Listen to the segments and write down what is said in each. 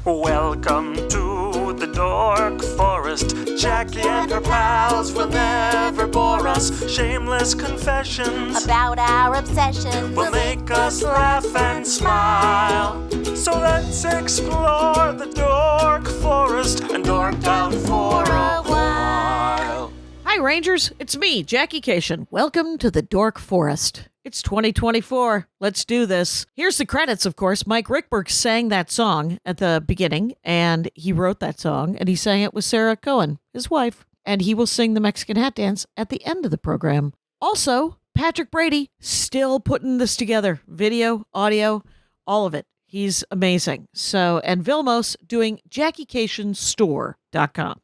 Welcome to the Dork Forest. Jackie and her pals will never bore us. Shameless confessions about our obsession will make us laugh and smile. So let's explore the Dork Forest and dork out for a while. Hi, Rangers. It's me, Jackie Kashian. Welcome to the Dork Forest. It's 2024. Let's do this. Here's the credits, of course. Mike Ruekberg sang that song at the beginning, and he wrote that song, and he sang it with Sarah Cohen, his wife, and he will sing the Mexican hat dance at the end of the program. Also, Patrick Brady, still putting this together. Video, audio, all of it. He's amazing. So, and Vilmos doing JackieKashianStore.com.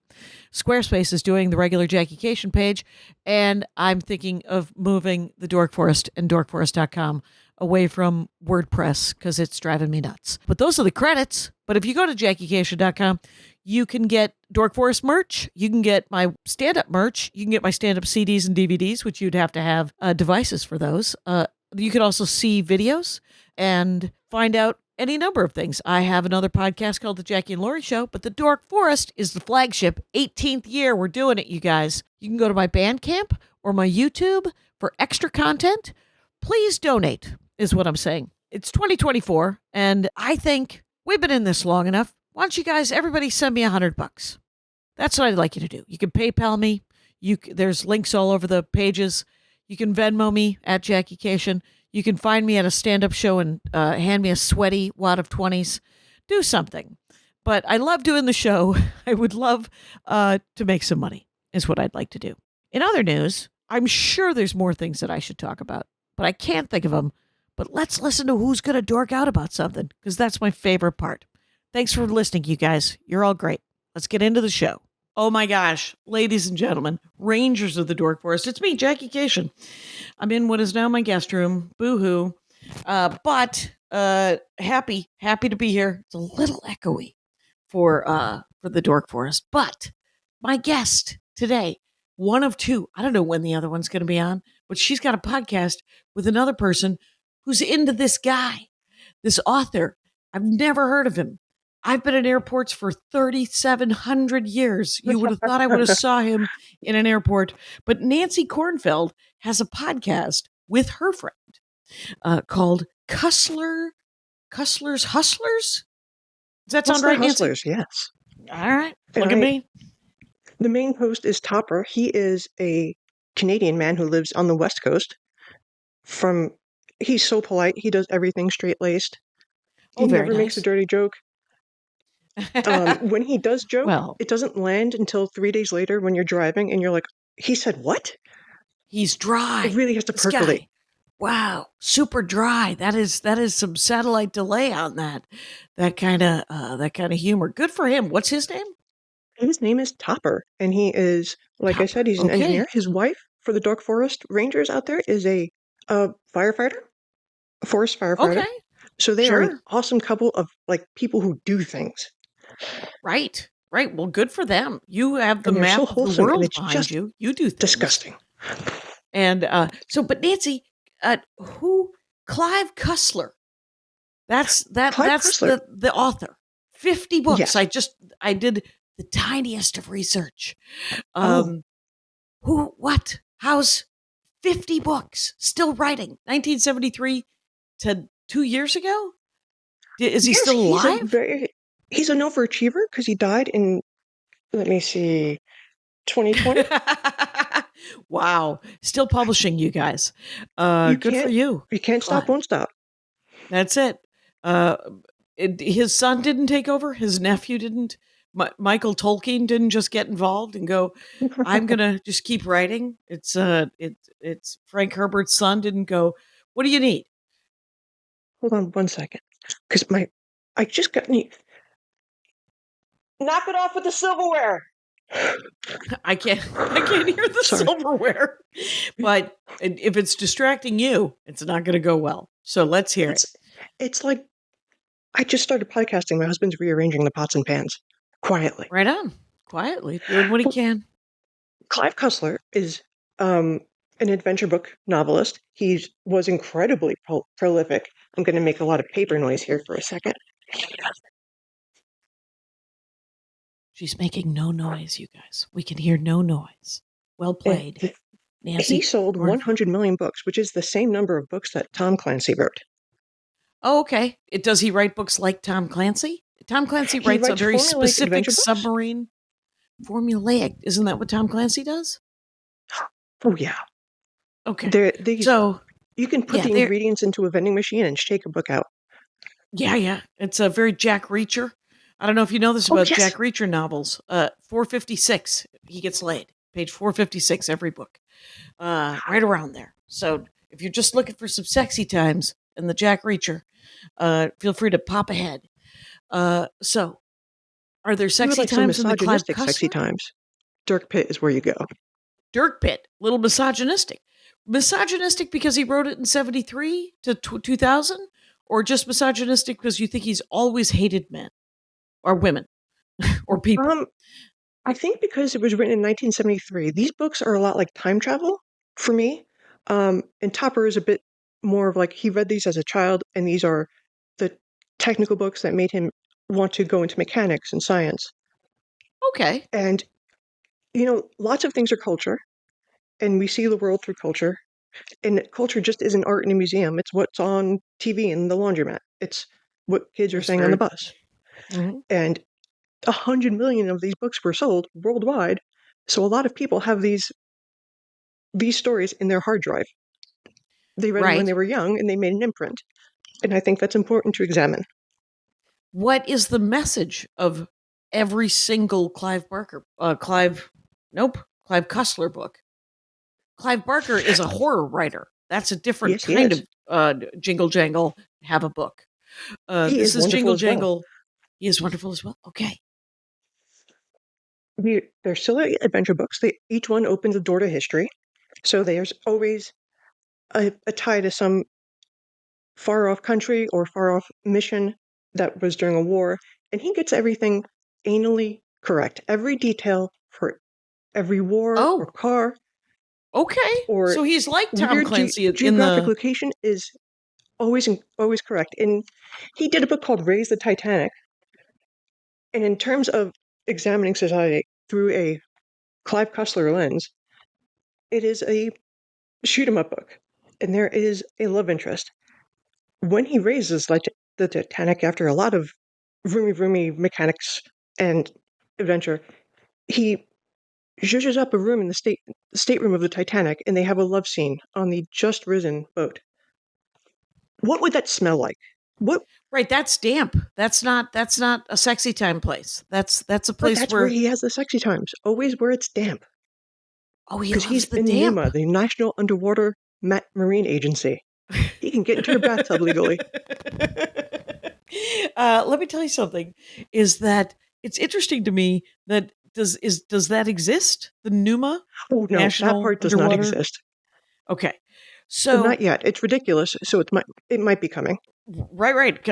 Squarespace is doing the regular Jackie Kashian page, and I'm thinking of moving the Dork Forest and dorkforest.com away from WordPress because it's driving me nuts. But those are the credits. But if you go to JackieKashian.com, you can get Dork Forest merch. You can get my stand-up merch. You can get my stand-up CDs and DVDs, which you'd have to have devices for those. You can also see videos and find out any number of things. I have another podcast called The Jackie and Laurie Show, but the Dork Forest is the flagship. 18th year. We're doing it, you guys. You can go to my Bandcamp or my YouTube for extra content. Please donate, is what I'm saying. It's 2024, and I think we've been in this long enough. Why don't you guys, everybody send me $100? That's what I'd like you to do. You can PayPal me. There's links all over the pages. You can Venmo me at Jackie Kashian. You can find me at a stand-up show and hand me a sweaty wad of 20s. Do something. But I love doing the show. I would love to make some money, is what I'd like to do. In other news, I'm sure there's more things that I should talk about, but I can't think of them. But let's listen to who's going to dork out about something, because that's my favorite part. Thanks for listening, you guys. You're all great. Let's get into the show. Oh my gosh, ladies and gentlemen, Rangers of the Dork Forest. It's me, Jackie Kashian. I'm in what is now my guest room. Boo-hoo. But happy to be here. It's a little echoey for the Dork Forest. But my guest today, one of two, I don't know when the other one's going to be on, but she's got a podcast with another person who's into this guy, this author. I've never heard of him. I've been in airports for 3,700 years. You would have thought I would have saw him in an airport. But Nancy Kornfeld has a podcast with her friend called Cussler's Hustlers? Does that sound right, Nancy? Hustlers, yes. All right. Look at me. The main host is Topper. He is a Canadian man who lives on the West Coast. He's so polite. He does everything straight-laced. He never makes a dirty joke. When he does joke, it doesn't land until 3 days later when you're driving and you're like, he said what? He's dry. It really has to percolate. Guy. Wow, super dry. That is some satellite delay on that kind of humor. Good for him. What's his name? His name is Topper, and he is, like I said, he's an engineer. His wife, for the Dork Forest Rangers out there, is a firefighter, a forest firefighter. Okay. So they are an awesome couple of people who do things. Right. Well, good for them. You have the map of the world behind you. You do things. Disgusting. And but Nancy, Clive Cussler. That's Cussler. the author. 50 books. Yes. I did the tiniest of research. How's 50 books? Still writing. 1973 to 2 years ago? Is he still alive? He's an overachiever because he died in, 2020. Wow. Still publishing, you guys. Good for you. You can't stop, won't stop. That's it. His son didn't take over. His nephew didn't. Michael Tolkien didn't just get involved and go, I'm going to just keep writing. It's Frank Herbert's son didn't go, what do you need? Hold on 1 second. Because I just got knock it off with the silverware. I can't hear the silverware. But if it's distracting you, it's not going to go well. So let's hear it. It's like I just started podcasting. My husband's rearranging the pots and pans quietly. Right on. Quietly. Doing what he can. Clive Cussler is an adventure book novelist. He was incredibly prolific. I'm going to make a lot of paper noise here for a second. She's making no noise, you guys. We can hear no noise. Well played, Nancy. He sold 100 million books, which is the same number of books that Tom Clancy wrote. Oh, okay. Does he write books like Tom Clancy? Tom Clancy writes a very specific submarine. Formulaic. Isn't that what Tom Clancy does? Oh, yeah. Okay. So you can put the ingredients into a vending machine and shake a book out. Yeah. It's a very Jack Reacher. I don't know if you know this about Jack Reacher novels. 456, he gets laid. Page 456, every book. Right around there. So if you're just looking for some sexy times in the Jack Reacher, feel free to pop ahead. So are there sexy times in the Clive Cussler? Sexy times. Dirk Pitt is where you go. Dirk Pitt, little misogynistic. Misogynistic because he wrote it in 73 to 2000? Or just misogynistic because you think he's always hated men? Or women? Or people? I think because it was written in 1973, these books are a lot like time travel for me. And Topper is a bit more of like, he read these as a child, and these are the technical books that made him want to go into mechanics and science. Okay. And, lots of things are culture, and we see the world through culture. And culture just isn't art in a museum. It's what's on TV in the laundromat. It's what kids are saying on the bus. Mm-hmm. And 100 million of these books were sold worldwide. So a lot of people have these stories in their hard drive. They read them when they were young, and they made an imprint. And I think that's important to examine. What is the message of every single Clive Cussler book? Clive Barker is a horror writer. That's a different kind of jingle jangle. Have a book. This is jingle jangle. Well. He is wonderful as well. Okay. They're silly adventure books. Each one opens a door to history. So there's always a tie to some far off country or far off mission that was during a war. And he gets everything anally correct. Every detail for every war or car. Okay. So he's like Tom Clancy. Geographic location is always correct. And he did a book called Raise the Titanic. And in terms of examining society through a Clive Cussler lens, it is a shoot-'em-up book. And there is a love interest. When he raises the Titanic after a lot of roomy mechanics and adventure, he zhuzhes up a room in the stateroom of the Titanic, and they have a love scene on the just risen boat. What would that smell like? What? Right, that's damp. That's not a sexy time place. That's a place that's where he has the sexy times. Always where it's damp. Oh, because he's in NUMA, the National Underwater Marine Agency. He can get into your bathtub legally. Let me tell you something. Is that it's interesting to me that does that exist? The NUMA? Oh no, National that part does Underwater? not exist. Okay, so not yet. It's ridiculous. So it might be coming. Right.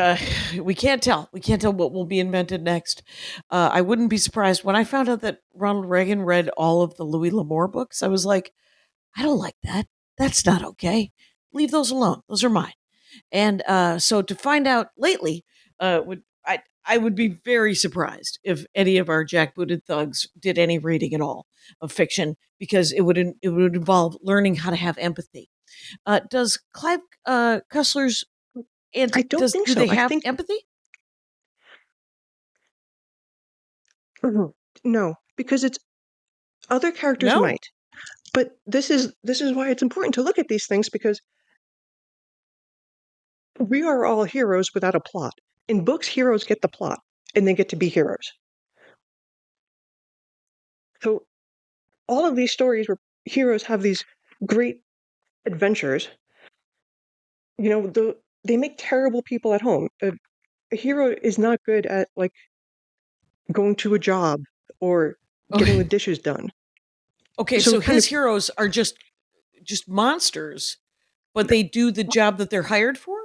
We can't tell. We can't tell what will be invented next. I wouldn't be surprised when I found out that Ronald Reagan read all of the Louis L'Amour books. I was like, I don't like that. That's not okay. Leave those alone. Those are mine. And so to find out lately, I would be very surprised if any of our jackbooted thugs did any reading at all of fiction, because it would involve learning how to have empathy. Does Clive Cussler's I don't think so. Do they have empathy? No, because it's other characters might. But this is why it's important to look at these things, because we are all heroes without a plot. In books, heroes get the plot, and they get to be heroes. So all of these stories where heroes have these great adventures, they make terrible people at home. A hero is not good at going to a job or getting the dishes done. Okay, so his heroes are just monsters, but they do the job that they're hired for?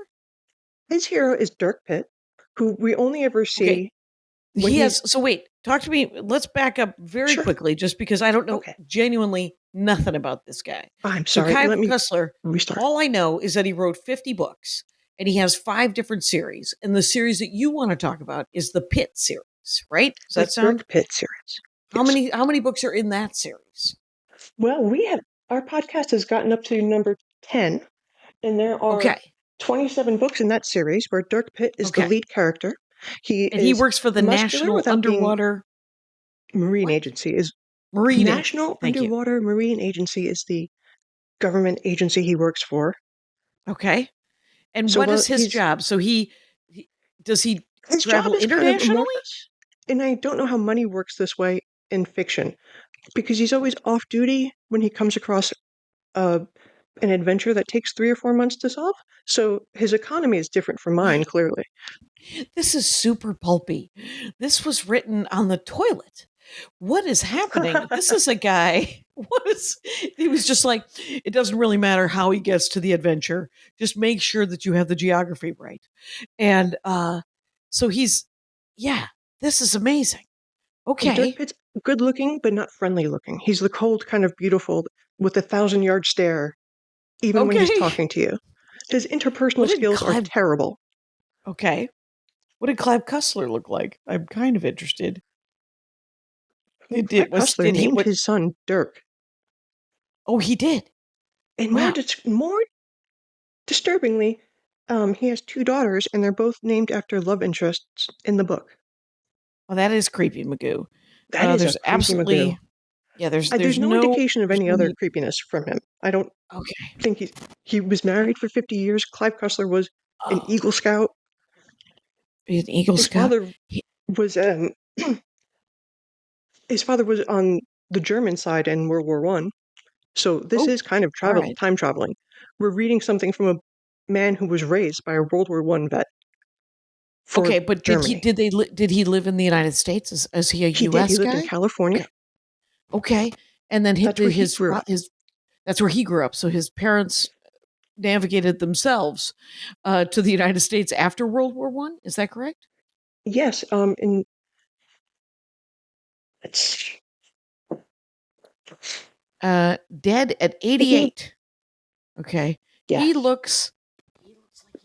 His hero is Dirk Pitt, who we only ever see. Okay. So wait, talk to me. Let's back up very quickly, just because I don't know genuinely nothing about this guy. I'm sorry. So Clive Cussler, all I know is that he wrote 50 books, and he has 5 different series. And the series that you want to talk about is the Pitt series. right? Does that sound? Dirk Pitt series. How many books are in that series? Well, our podcast has gotten up to number 10, and there are 27 books in that series where Dirk Pitt is the lead character. He works for the National Underwater Marine Agency. National Underwater Marine Agency is the government agency he works for. Okay. And what is his job? So does he travel internationally? Kind of amorphous, and I don't know how money works this way in fiction, because he's always off duty when he comes across an adventure that takes 3 or 4 months to solve. So his economy is different from mine, clearly. This is super pulpy. This was written on the toilet. What is happening? This is a guy. He was just like, it doesn't really matter how he gets to the adventure. Just make sure that you have the geography right. And so this is amazing. Okay. Dirk Pitt's good looking, but not friendly looking. He's the cold kind of beautiful with a 1,000-yard stare, even when he's talking to you. His interpersonal skills are terrible. Okay. What did Clive Cussler look like? I'm kind of interested. Clive Cussler named his son Dirk. Oh, he did? And more disturbingly, he has 2 daughters, and they're both named after love interests in the book. Well, that is creepy, Magoo. That is absolutely Magoo. Yeah, there's no indication of any other creepiness from him. I don't think he was married for 50 years. Clive Cussler was an Eagle Scout. An Eagle Scout? His father was on the German side in World War I. So this is kind of time traveling. We're reading something from a man who was raised by a World War I vet. Okay, but did he live in the United States? Is he a U.S. guy? He lived in California. Okay. And then that's where he grew up. So his parents navigated themselves to the United States after World War I. Is that correct? Yes. Dead at 88. Okay. Yes. He looks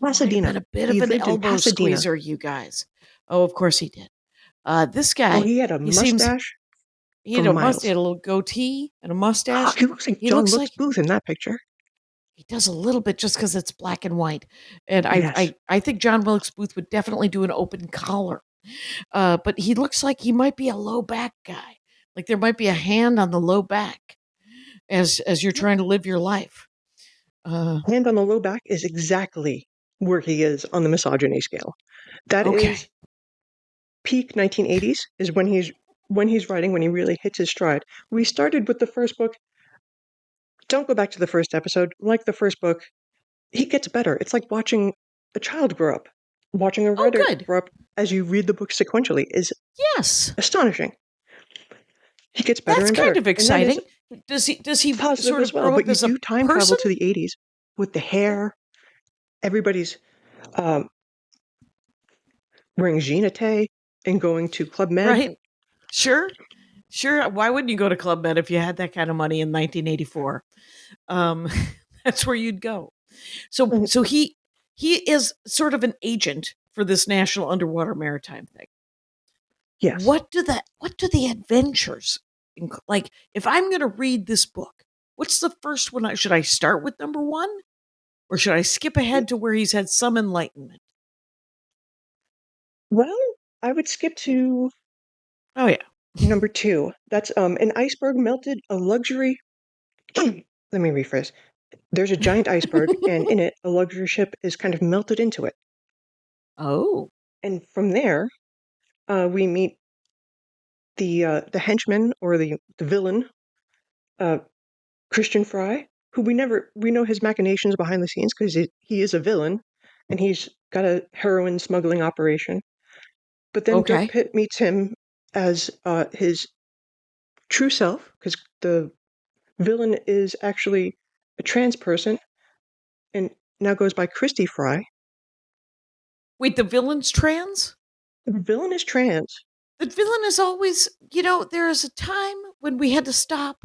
like he might have been a bit of an elbow squeezer, you guys. Oh, of course he did. This guy. Oh, he had a mustache. He had a mustache, a little goatee and a mustache. He looks like John Wilkes Booth in that picture. He does a little bit just because it's black and white. And I think John Wilkes Booth would definitely do an open collar. But he looks like he might be a low back guy. Like there might be a hand on the low back as you're trying to live your life. Hand on the low back is exactly where he is on the misogyny scale. That is peak 1980s is when he's writing, when he really hits his stride. We started with the first book. Don't go back to the first episode. Like the first book, he gets better. It's like watching a child grow up. Watching a writer grow up as you read the book sequentially is astonishing. He gets better and better. That's kind of exciting. Does he sort of grow up as a person? Time travel to the 80s with the hair. Everybody's wearing jeanette and going to Club Med. Right. Sure. Why wouldn't you go to Club Med if you had that kind of money in 1984? That's where you'd go. So he is sort of an agent for this National Underwater Maritime thing. Yes. What do the adventures like? If I'm going to read this book, what's the first one? Should I start with number 1, or should I skip ahead to where he's had some enlightenment? Well, I would skip to. Oh yeah. Number 2. That's an iceberg melted a luxury. Let me rephrase. There's a giant iceberg, and in it, a luxury ship is kind of melted into it. Oh. And from there, we meet the henchman or the villain, Christian Fry, who we know his machinations behind the scenes because he is a villain, and he's got a heroin smuggling operation. But then Dirk Pitt meets him as his true self, because the villain is actually a trans person and now goes by Christy Fry. Wait, the villain's trans? The villain is trans. The villain is always, there is a time when we had to stop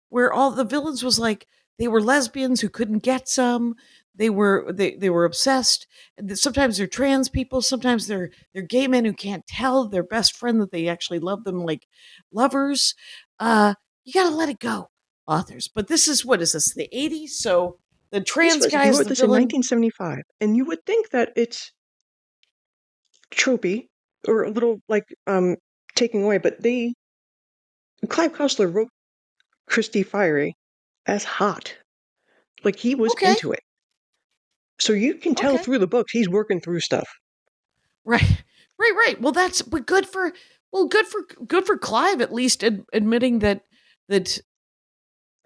where all the villains was like, they were lesbians who couldn't get some. they were obsessed. Sometimes they're trans people, sometimes they're gay men who can't tell their best friend that they actually love them like lovers. You got to let it go, authors. But this is, what is this, the 80s? So the trans guy is the this villain. in 1975, and you would think that it's tropey or a little like taking away, but Clive Cussler wrote Christy Fiery as hot. Like, he was into it. So you can tell through the books he's working through stuff. Right. Well, but good for Clive, at least admitting that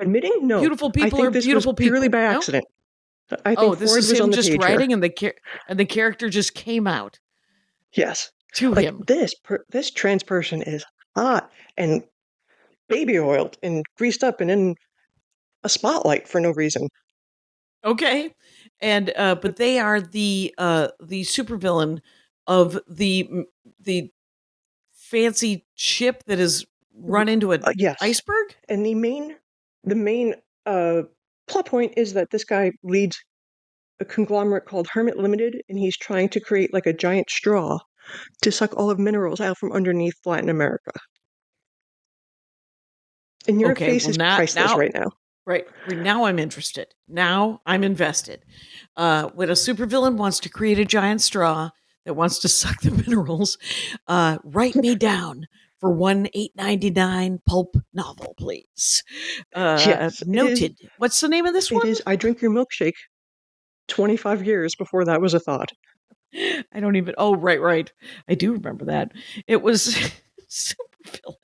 admitting no beautiful people are beautiful people. Purely by accident. No? I think this Freud is was him on the just page writing, here. and the character just came out. Yes, to him. This trans person is hot and baby oiled and greased up and in a spotlight for no reason. Okay, and but they are the supervillain of the fancy ship that is run into an iceberg. And the main plot point is that this guy leads a conglomerate called Hermit Limited, and he's trying to create like a giant straw to suck all of minerals out from underneath Latin America. And your face is priceless right now. Right now, I'm interested. Now I'm invested. When a supervillain wants to create a giant straw that wants to suck the minerals, write me down for one $8.99 pulp novel, please. Yes, noted. What's the name of this one? It is I Drink Your Milkshake. 25 years before that was a thought. I don't even. Oh, right. I do remember that. It was supervillain.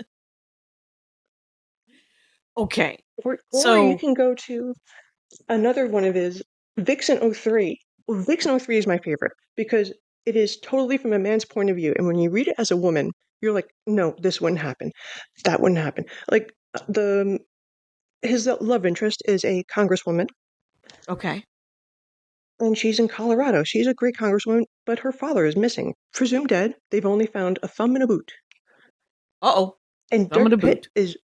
Okay. Or you can go to another one of his, Vixen 03. Well, Vixen 03 is my favorite because it is totally from a man's point of view. And when you read it as a woman, you're like, no, this wouldn't happen. That wouldn't happen. Like, his love interest is a congresswoman. Okay. And she's in Colorado. She's a great congresswoman, but her father is missing. Presumed dead. They've only found a thumb and a boot. Uh-oh. And Dirk Pitt is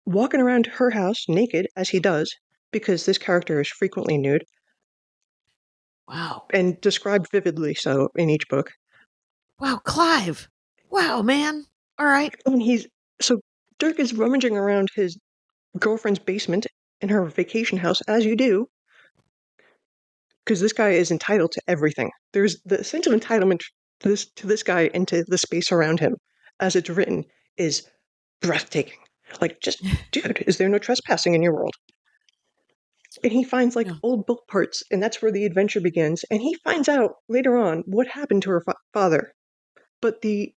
walking around her house naked, as he does, because this character is frequently nude. Wow. And described vividly so in each book. Wow, Clive. Wow, man. All right. And so Dirk is rummaging around his girlfriend's basement in her vacation house, as you do, because this guy is entitled to everything. There's the sense of entitlement to this guy and to the space around him, as it's written, is breathtaking. Like, just, dude, is there no trespassing in your world? And he finds like old book parts, and that's where the adventure begins. And he finds out later on what happened to her father. But the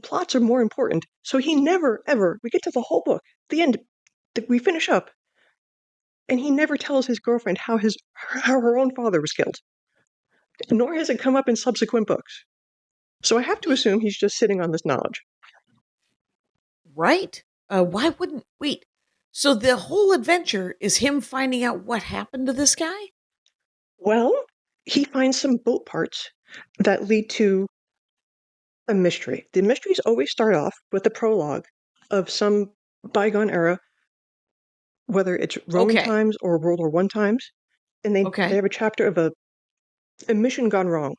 plots are more important. So he never, ever, we get to the whole book, the end, we finish up, and he never tells his girlfriend how her own father was killed. Nor has it come up in subsequent books. So I have to assume he's just sitting on this knowledge. Right? Why wouldn't... Wait. So the whole adventure is him finding out what happened to this guy? Well, he finds some boat parts that lead to a mystery. The mysteries always start off with the prologue of some bygone era, whether it's Roman times or World War I times. And they have a chapter of a mission gone wrong.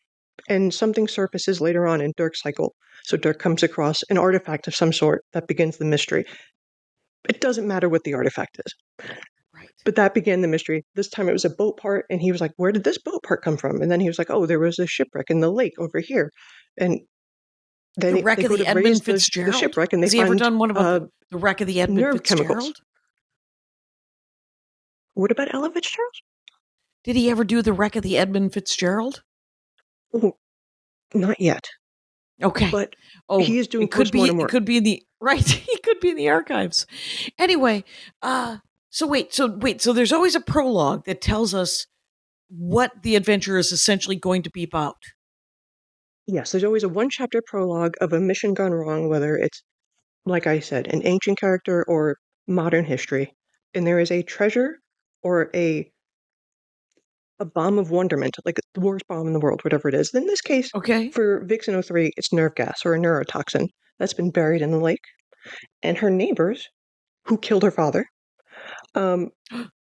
And something surfaces later on in Dirk's cycle. So Dirk comes across an artifact of some sort that begins the mystery. It doesn't matter what the artifact is. Right. But that began the mystery. This time it was a boat part, and he was like, where did this boat part come from? And then he was like, oh, there was a shipwreck in the lake over here. And then the wreck of the Edmund Fitzgerald? The shipwreck, and Has he ever done one about the wreck of the Edmund Fitzgerald? Chemicals. What about Ella Fitzgerald? Did he ever do the wreck of the Edmund Fitzgerald? Oh, not yet. Okay. But he is doing postmortem work. It could be in the... Right. He could be in the archives. Anyway, so there's always a prologue that tells us what the adventure is essentially going to be about. Yes, there's always a one-chapter prologue of a mission gone wrong, whether it's, like I said, an ancient character or modern history. And there is a treasure or a bomb of wonderment, like the worst bomb in the world, whatever it is. In this case, for Vixen 03, it's nerve gas or a neurotoxin that's been buried in the lake. And her neighbors, who killed her father, wanted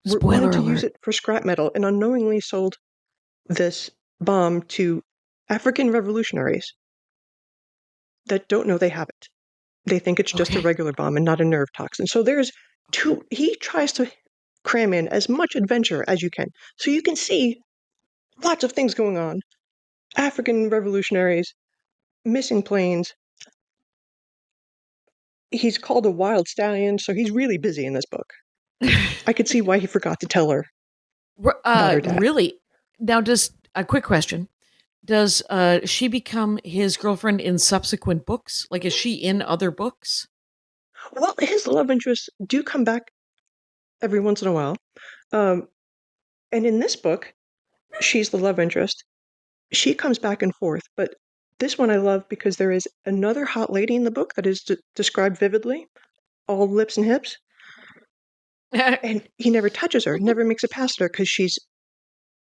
to use it for scrap metal and unknowingly sold this bomb to African revolutionaries that don't know they have it. They think it's just a regular bomb and not a nerve toxin. So he tries to cram in as much adventure as you can. So you can see lots of things going on. African revolutionaries, missing planes. He's called a wild stallion, so he's really busy in this book. I could see why he forgot to tell her about her dad. Really? Now, a quick question. Does she become his girlfriend in subsequent books? Like, is she in other books? Well, his love interests do come back every once in a while. And in this book, she's the love interest. She comes back and forth, but this one I love because there is another hot lady in the book that is described vividly, all lips and hips. And he never touches her, never makes it past her because she's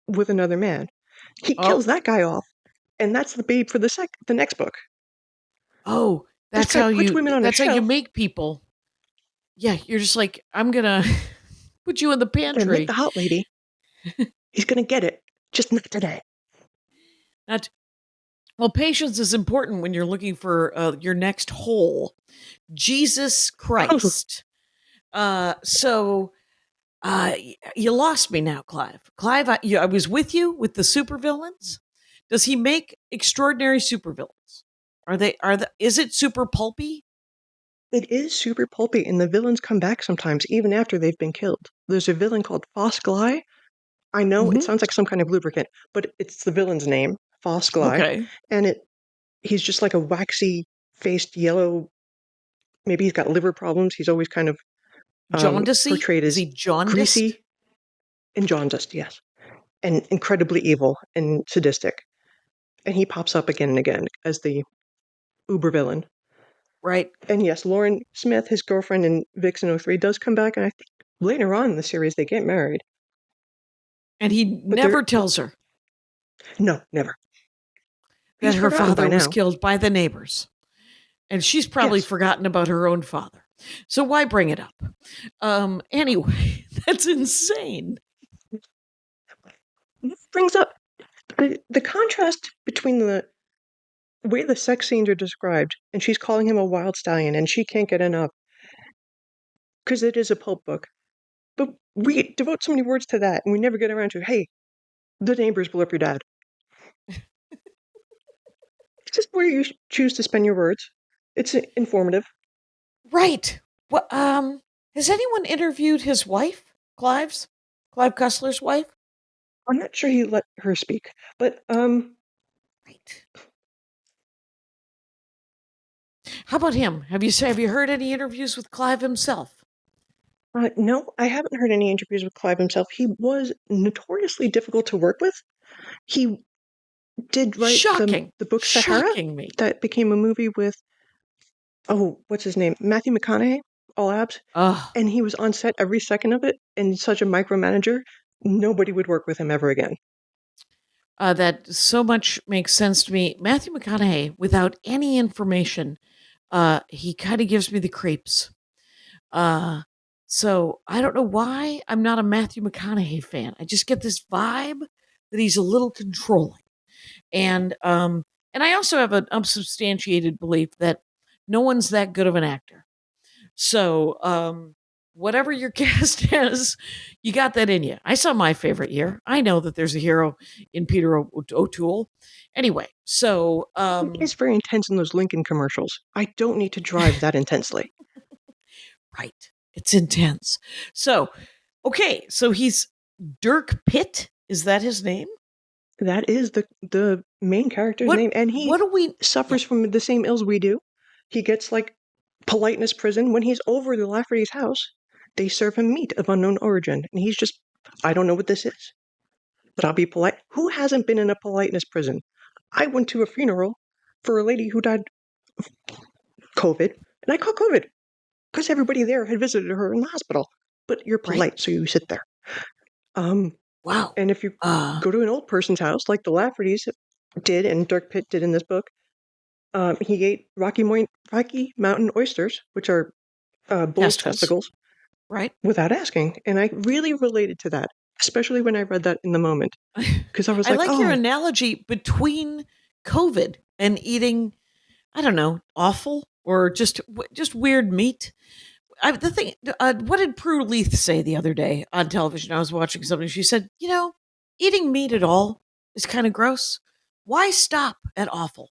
with another man. He kills that guy off, and that's the babe for the next book. Oh, that's how you make people. Yeah, you're just like, I'm gonna put you in the pantry. Make the hot lady. He's gonna get it, just not today. Well, patience is important when you're looking for your next hole. Jesus Christ. So you lost me now, Clive. Clive, I was with you with the supervillains. Does he make extraordinary supervillains? Is it super pulpy? It is super pulpy, and the villains come back sometimes, even after they've been killed. There's a villain called Fosgly. I know it sounds like some kind of lubricant, but it's the villain's name, Fosgly. Okay. And he's just like a waxy-faced yellow. Maybe he's got liver problems. He's always kind of portrayed as greasy and jaundiced, yes, and incredibly evil and sadistic. And he pops up again and again as the uber villain. Right. And yes, Lauren Smith, his girlfriend in Vixen 03, does come back, and I think later on in the series they get married. And he never tells her. No, never. That her father was killed by the neighbors. And she's probably forgotten about her own father. So why bring it up? Anyway, that's insane. This brings up the contrast between the way the sex scenes are described, and she's calling him a wild stallion, and she can't get enough because it is a pulp book. But we devote so many words to that, and we never get around to, hey, the neighbors blew up your dad. It's just where you choose to spend your words. It's informative. Right. Well, has anyone interviewed his wife, Clive Cussler's wife? I'm not sure he let her speak, but Right. How about him? Have you heard any interviews with Clive himself? No, I haven't heard any interviews with Clive himself. He was notoriously difficult to work with. He did write the book Sahara that became a movie with, what's his name? Matthew McConaughey, all abs. And he was on set every second of it and such a micromanager. Nobody would work with him ever again. That so much makes sense to me. Matthew McConaughey, without any information, he kind of gives me the creeps. So I don't know why I'm not a Matthew McConaughey fan. I just get this vibe that he's a little controlling. And I also have an unsubstantiated belief that no one's that good of an actor. So whatever your cast has, you got that in you. I saw My Favorite Year. I know that there's a hero in Peter O'Toole. Anyway, so it's very intense in those Lincoln commercials. I don't need to drive that intensely. Right. It's intense. So, okay, so he's Dirk Pitt. Is that his name? That is the main character's name, and he suffers from the same ills we do. He gets like politeness prison. When he's over the Lafferty's house, they serve him meat of unknown origin, and he's just, I don't know what this is, but I'll be polite. Who hasn't been in a politeness prison? I went to a funeral for a lady who died of COVID, and I caught COVID because everybody there had visited her in the hospital. But you're polite, so you sit there. Wow. And if you go to an old person's house, like the Laffertys did and Dirk Pitt did in this book, he ate Rocky Mountain oysters, which are bull's testicles, right? Without asking. And I really related to that. especially when I read that in the moment, because I was I like oh. your analogy between COVID and eating, I don't know, awful or just weird meat. What did Prue Leith say the other day on television? I was watching something. She said, eating meat at all is kind of gross. Why stop at awful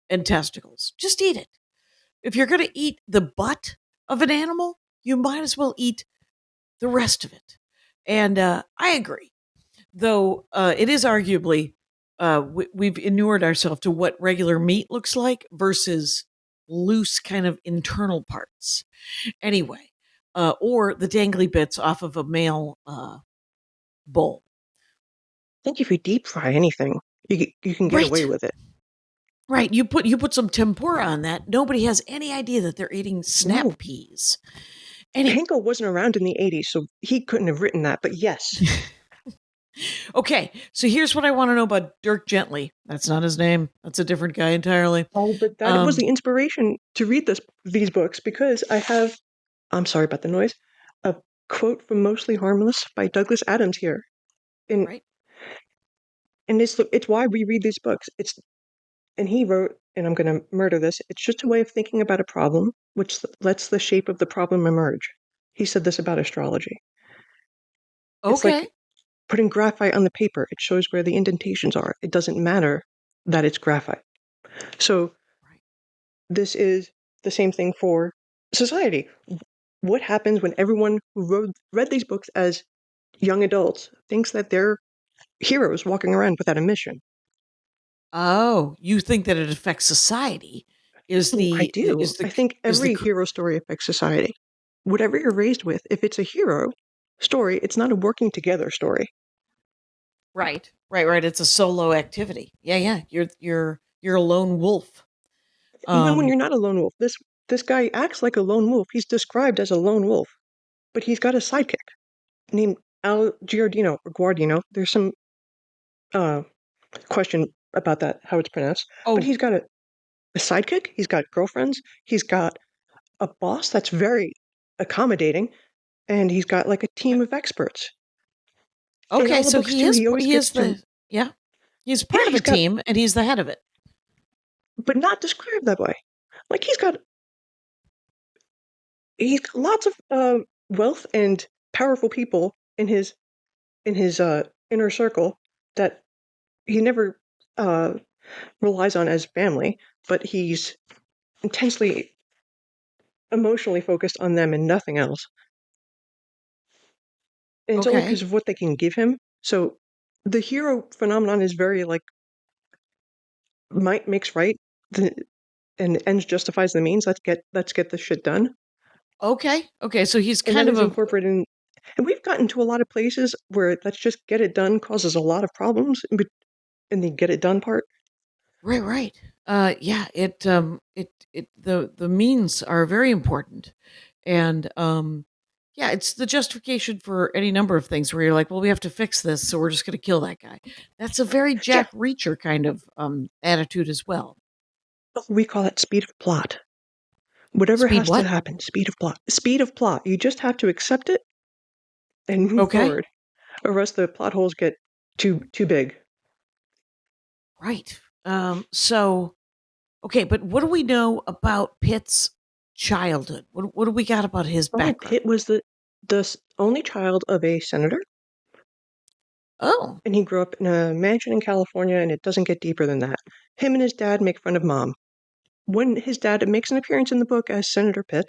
and testicles? Just eat it. If you're going to eat the butt of an animal, you might as well eat the rest of it. And I agree. Though it is arguably, we've inured ourselves to what regular meat looks like versus loose kind of internal parts. Anyway, or the dangly bits off of a male bowl. I think if you deep fry anything, you can get away with it. Right. You put some tempura on that. Nobody has any idea that they're eating snap peas. Panko wasn't around in the 80s, so he couldn't have written that, but yes. Okay, so here's what I want to know about Dirk Gently. That's not his name. That's a different guy entirely. Oh, but that was the inspiration to read these books, because I have, I'm sorry about the noise, a quote from Mostly Harmless by Douglas Adams here. Right. And it's why we read these books. And he wrote, and I'm going to murder this, it's just a way of thinking about a problem, which lets the shape of the problem emerge. He said this about astrology. Okay. It's like putting graphite on the paper. It shows where the indentations are. It doesn't matter that it's graphite. So this is the same thing for society. What happens when everyone who read these books as young adults thinks that they're heroes walking around without a mission? Oh, you think that it affects society? I do. I think every hero story affects society. Whatever you're raised with, if it's a hero story, it's not a working together story. Right. It's a solo activity. Yeah. You're a lone wolf. Even when you're not a lone wolf, this guy acts like a lone wolf. He's described as a lone wolf, but he's got a sidekick named Al Giardino or Guardino. There's some question about that, how it's pronounced. But he's got a sidekick. He's got girlfriends. He's got a boss that's very accommodating, and he's got like a team of experts. Okay, so he's part of a team, and he's the head of it, but not described that way. Like he's got lots of wealth and powerful people in his inner circle that he never relies on as family, but he's intensely emotionally focused on them and nothing else. And it's only because of what they can give him. So the hero phenomenon is very like might makes right, and ends justifies the means. Let's get this shit done. Okay. So he's kind of incorporated in, and we've gotten to a lot of places where let's just get it done causes a lot of problems in the get it done part. Right. Yeah. The means are very important, and yeah, it's the justification for any number of things where you're like, well, we have to fix this, so we're just going to kill that guy. That's a very Jack Reacher kind of attitude as well. We call it speed of plot. Whatever has to happen, speed of plot. Speed of plot. You just have to accept it and move forward, or else the plot holes get too big. Right. So, okay, but what do we know about Pitt's childhood? What do we got about his background? Pitt was the only child of a senator. Oh. And he grew up in a mansion in California, and it doesn't get deeper than that. Him and his dad make fun of Mom. When his dad makes an appearance in the book as Senator Pitt,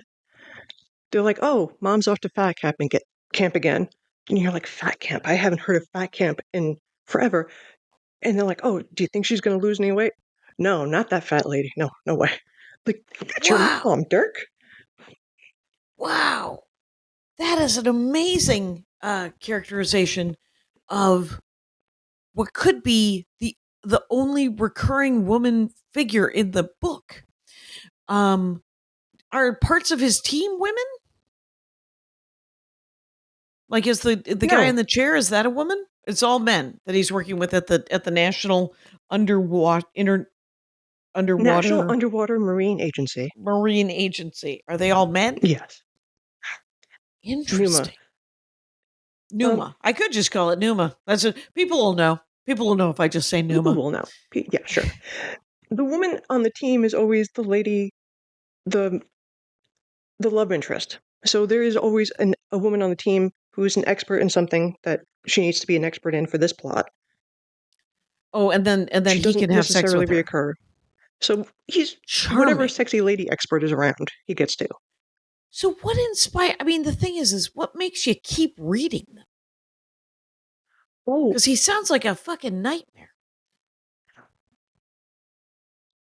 they're like, oh, Mom's off to fat camp again. And you're like, fat camp? I haven't heard of fat camp in forever. And they're like, oh, do you think she's going to lose any weight? No, not that fat lady. No way. Like, that's your mom, Dirk. Wow. That is an amazing characterization of what could be the only recurring woman figure in the book. Are parts of his team women? Like, is the guy in the chair, is that a woman? It's all men that he's working with at the National Underwater National Underwater Marine Agency. Marine Agency. Are they all men? Yes. Interesting. Numa. I could just call it Numa. People will know. People will know if I just say Numa. People will know. Yeah, sure. The woman on the team is always the lady, the love interest. So there is always a woman on the team who's an expert in something that she needs to be an expert in for this plot. Oh, and then she he can have sex with her. Reoccur. So he's Charming. Whatever sexy lady expert is around, he gets to. So what inspires? I mean, the thing is what makes you keep reading them? Oh, because he sounds like a fucking nightmare.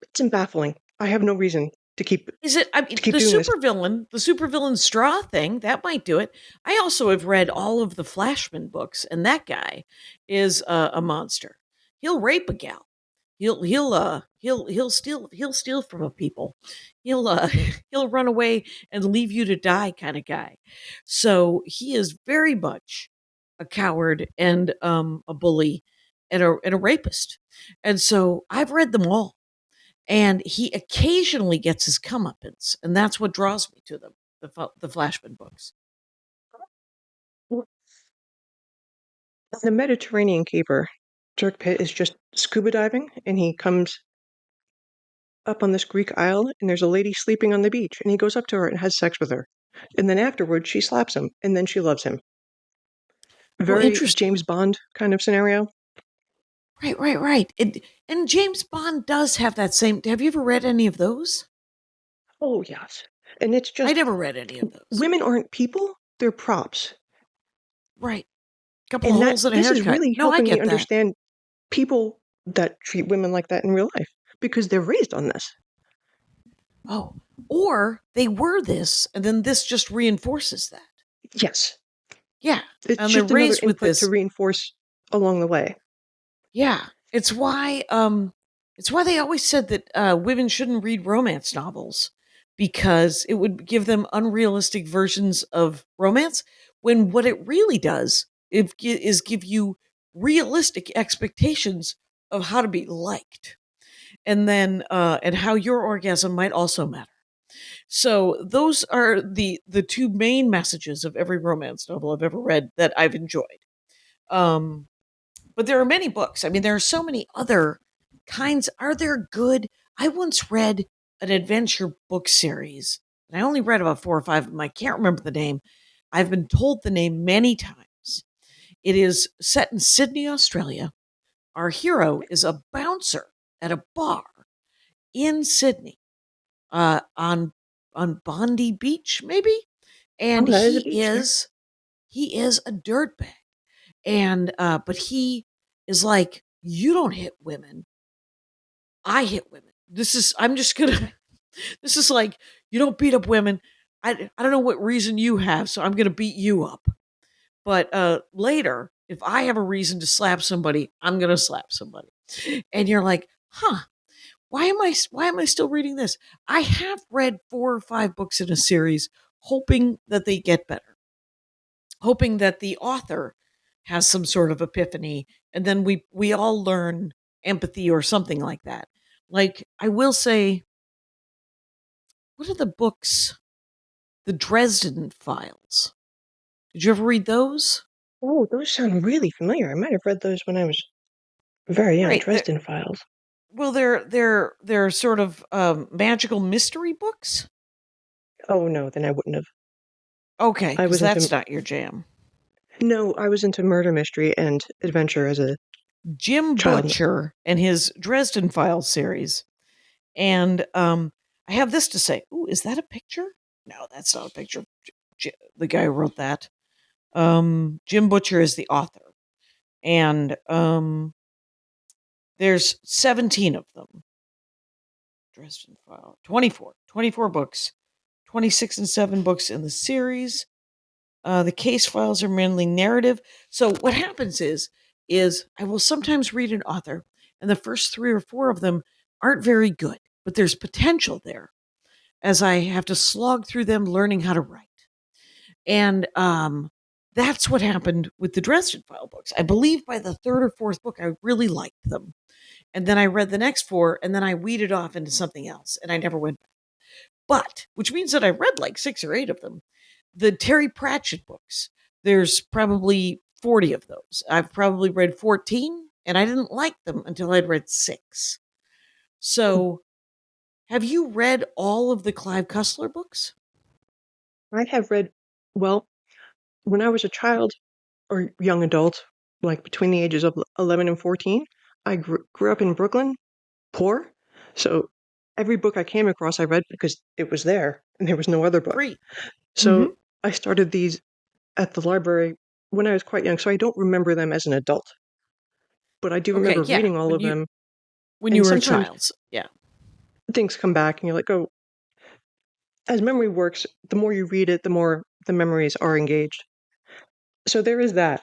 It's baffling. I have no reason to keep. Is it? I mean, the supervillain straw thing that might do it. I also have read all of the Flashman books, and that guy is a monster. He'll rape a gal. He'll steal from a people. He'll run away and leave you to die kind of guy. So he is very much a coward and a bully and a rapist. And so I've read them all. And he occasionally gets his comeuppance, and that's what draws me to them, the Flashman books. The Mediterranean Caper, Dirk Pitt is just scuba diving, and he comes up on this Greek isle, and there's a lady sleeping on the beach, and he goes up to her and has sex with her. And then afterwards, she slaps him, and then she loves him. Very James Bond kind of scenario. Right. And James Bond does have that same. Have you ever read any of those? Oh, yes. And it's just. I never read any of those. Women aren't people, they're props. Right. Couple of holes in a haircut. This is really helping me understand people that treat women like that in real life because they're raised on this. Oh, or they were this, and then this just reinforces that. Yes. Yeah. It's and just they're raised another with input this to reinforce along the way. Yeah. It's why they always said that women shouldn't read romance novels because it would give them unrealistic versions of romance, when what it really does is give you realistic expectations of how to be liked, and then and how your orgasm might also matter. So those are the two main messages of every romance novel I've ever read that I've enjoyed. But there are many books. I mean, there are so many other kinds. Are there good? I once read an adventure book series, and I only read about 4 or 5 of them. I can't remember the name. I've been told the name many times. It is set in Sydney, Australia. Our hero is a bouncer at a bar in Sydney, on Bondi Beach, maybe. And he is a dirtbag. And but he is like, you don't hit women, I hit women. This is like, you don't beat up women. I don't know what reason you have, so I'm gonna beat you up. But later, if I have a reason to slap somebody, I'm gonna slap somebody. And you're like, why am I still reading this? I have read 4 or 5 books in a series, hoping that they get better, hoping that the author has some sort of epiphany, and then we all learn empathy or something like that. Like, I will say, what are the books? The Dresden Files. Did you ever read those? Oh, those sound really familiar. I might have read those when I was very young. Right, Dresden Files. Well, they're sort of magical mystery books. Oh no, then I wouldn't have. Okay, because that's not your jam. No, I was into murder mystery and adventure as a Jim child. Butcher and his Dresden Files series. And I have this to say. Ooh, is that a picture? No, that's not a picture. The guy who wrote that. Jim Butcher is the author. And there's 17 of them. Dresden File. 24 books. 26 and 7 books in the series. The case files are mainly narrative. So what happens is I will sometimes read an author, and the first 3 or 4 of them aren't very good, but there's potential there, as I have to slog through them learning how to write. And that's what happened with the Dresden File books. I believe by the 3rd or 4th book, I really liked them. And then I read the next 4, and then I weeded off into something else, and I never went back. But, which means that I read like 6 or 8 of them. The Terry Pratchett books, there's probably 40 of those. I've probably read 14, and I didn't like them until I'd read 6. So, have you read all of the Clive Cussler books? I have read, well, when I was a child or young adult, like between the ages of 11 and 14, I grew up in Brooklyn, poor. So every book I came across, I read because it was there and there was no other book. Free. So I started these at the library when I was quite young. So I don't remember them as an adult, but I do remember reading all of them. When you were a child. Yeah. Things come back and you're like, oh, as memory works, the more you read it, the more the memories are engaged. So there is that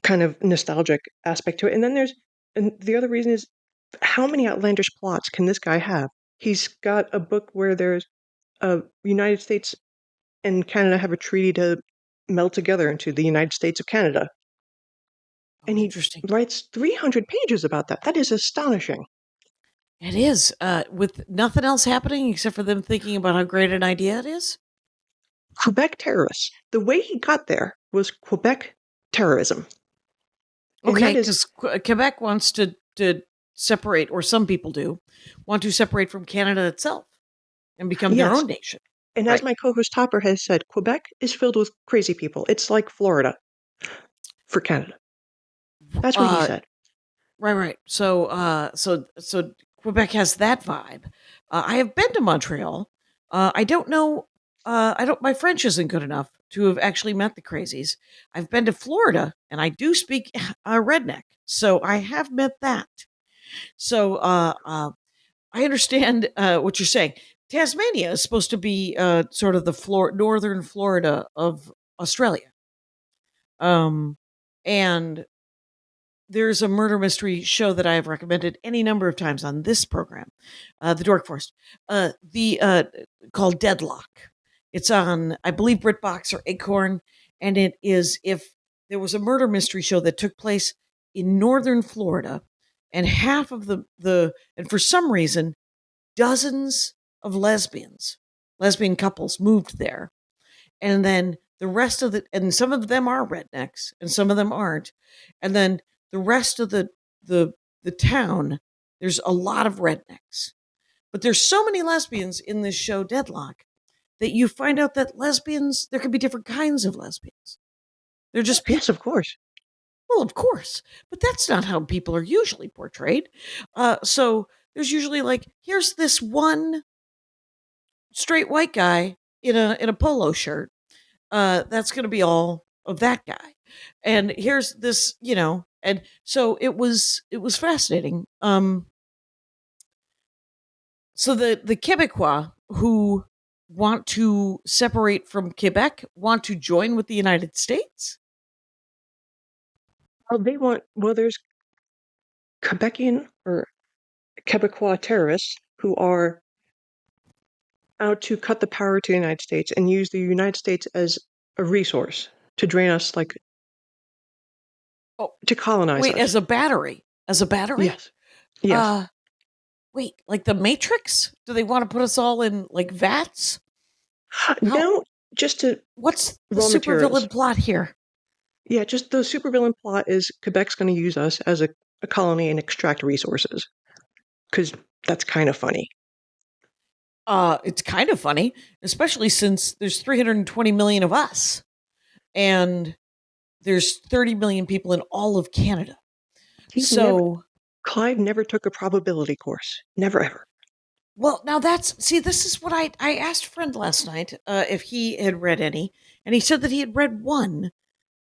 kind of nostalgic aspect to it. And the other reason is, how many outlandish plots can this guy have? He's got a book where there's United States and Canada have a treaty to meld together into the United States of Canada. And he writes 300 pages about that. That is astonishing. It is, with nothing else happening except for them thinking about how great an idea it is. Quebec terrorists. The way he got there was Quebec terrorism. Okay, because Quebec wants to separate, or some people do, want to separate from Canada itself and become their own nation. And as my co-host Topper has said, Quebec is filled with crazy people. It's like Florida for Canada. That's what he said. Right. So Quebec has that vibe. I have been to Montreal. I don't know. My French isn't good enough to have actually met the crazies. I've been to Florida, and I do speak redneck, so I have met that. So I understand what you're saying. Tasmania is supposed to be sort of the northern Florida of Australia. And there's a murder mystery show that I have recommended any number of times on this program, the Dork Forest, called Deadlock. It's on, I believe, BritBox or Acorn, and it is if there was a murder mystery show that took place in northern Florida, and half of and for some reason, dozens of lesbian couples moved there, and then the rest of and some of them are rednecks, and some of them aren't, and then the rest of the town, there's a lot of rednecks. But there's so many lesbians in this show, Deadlock, that you find out that lesbians, there can be different kinds of lesbians. They're just people. Yes, of course. Well, of course. But that's not how people are usually portrayed. So there's usually like, here's this one straight white guy in a polo shirt. That's going to be all of that guy. And here's this, and so it was fascinating. So the Quebecois who want to separate from Quebec want to join with the United States? There's Quebecian or Quebecois terrorists who are out to cut the power to the United States and use the United States as a resource to drain us, to colonize us. Wait, as a battery? Yes. Wait, like the Matrix? Do they want to put us all in like vats? No, just to what's the supervillain plot here? Yeah, just the supervillain plot is Quebec's going to use us as a colony and extract resources. Because that's kind of funny. It's kind of funny, especially since there's 320 million of us. And there's 30 million people in all of Canada. Clive never took a probability course. Never, ever. Well, now this is what I asked a friend last night if he had read any, and he said that he had read one,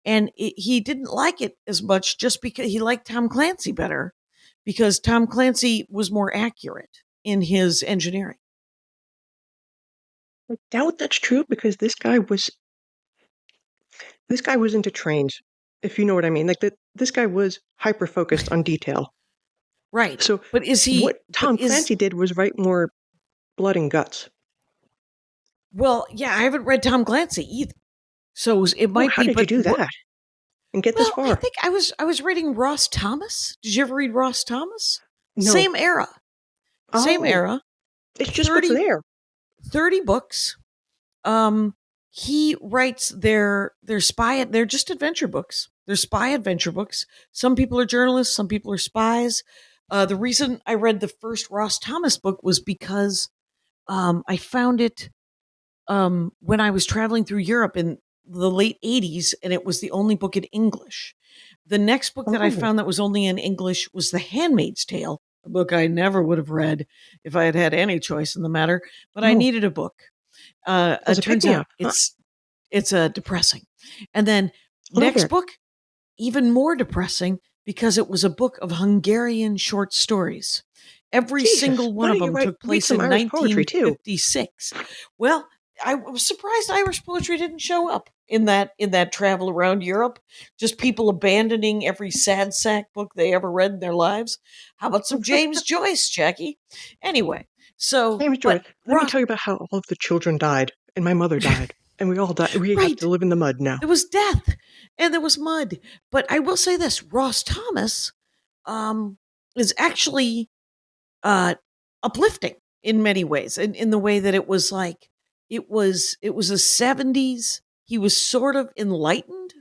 and he didn't like it as much just because he liked Tom Clancy better, because Tom Clancy was more accurate in his engineering. I doubt that's true, because this guy was into trains, if you know what I mean. This guy was hyper-focused on detail. Right. So, but what Tom Clancy did was write more blood and guts. Well, yeah, I haven't read Tom Clancy either. So it might be. How did you do that and get this far? I think I was reading Ross Thomas. Did you ever read Ross Thomas? No. Same era. Same era. It's just what's there. 30 books. he writes their spy. They're just adventure books. They're spy adventure books. Some people are journalists. Some people are spies. The reason I read the first Ross Thomas book was because I found it when I was traveling through Europe in the late 80s, and it was the only book in English. The next book that I found that was only in English was The Handmaid's Tale, a book I never would have read if I had had any choice in the matter, but I needed a book. It turns out it's depressing. And then next book, even more depressing because it was a book of Hungarian short stories. Every single one of them took place in 1956. Well, I was surprised Irish poetry didn't show up in that travel around Europe. Just people abandoning every sad sack book they ever read in their lives. How about some James Joyce, Jackie? Anyway, so James Joyce. Let me tell you about how all of the children died, and my mother died, and we all died. We have to live in the mud now. There was death, and there was mud. But I will say this: Ross Thomas is actually uplifting in many ways, in the way that it was like. It was a 70s. He was sort of enlightened,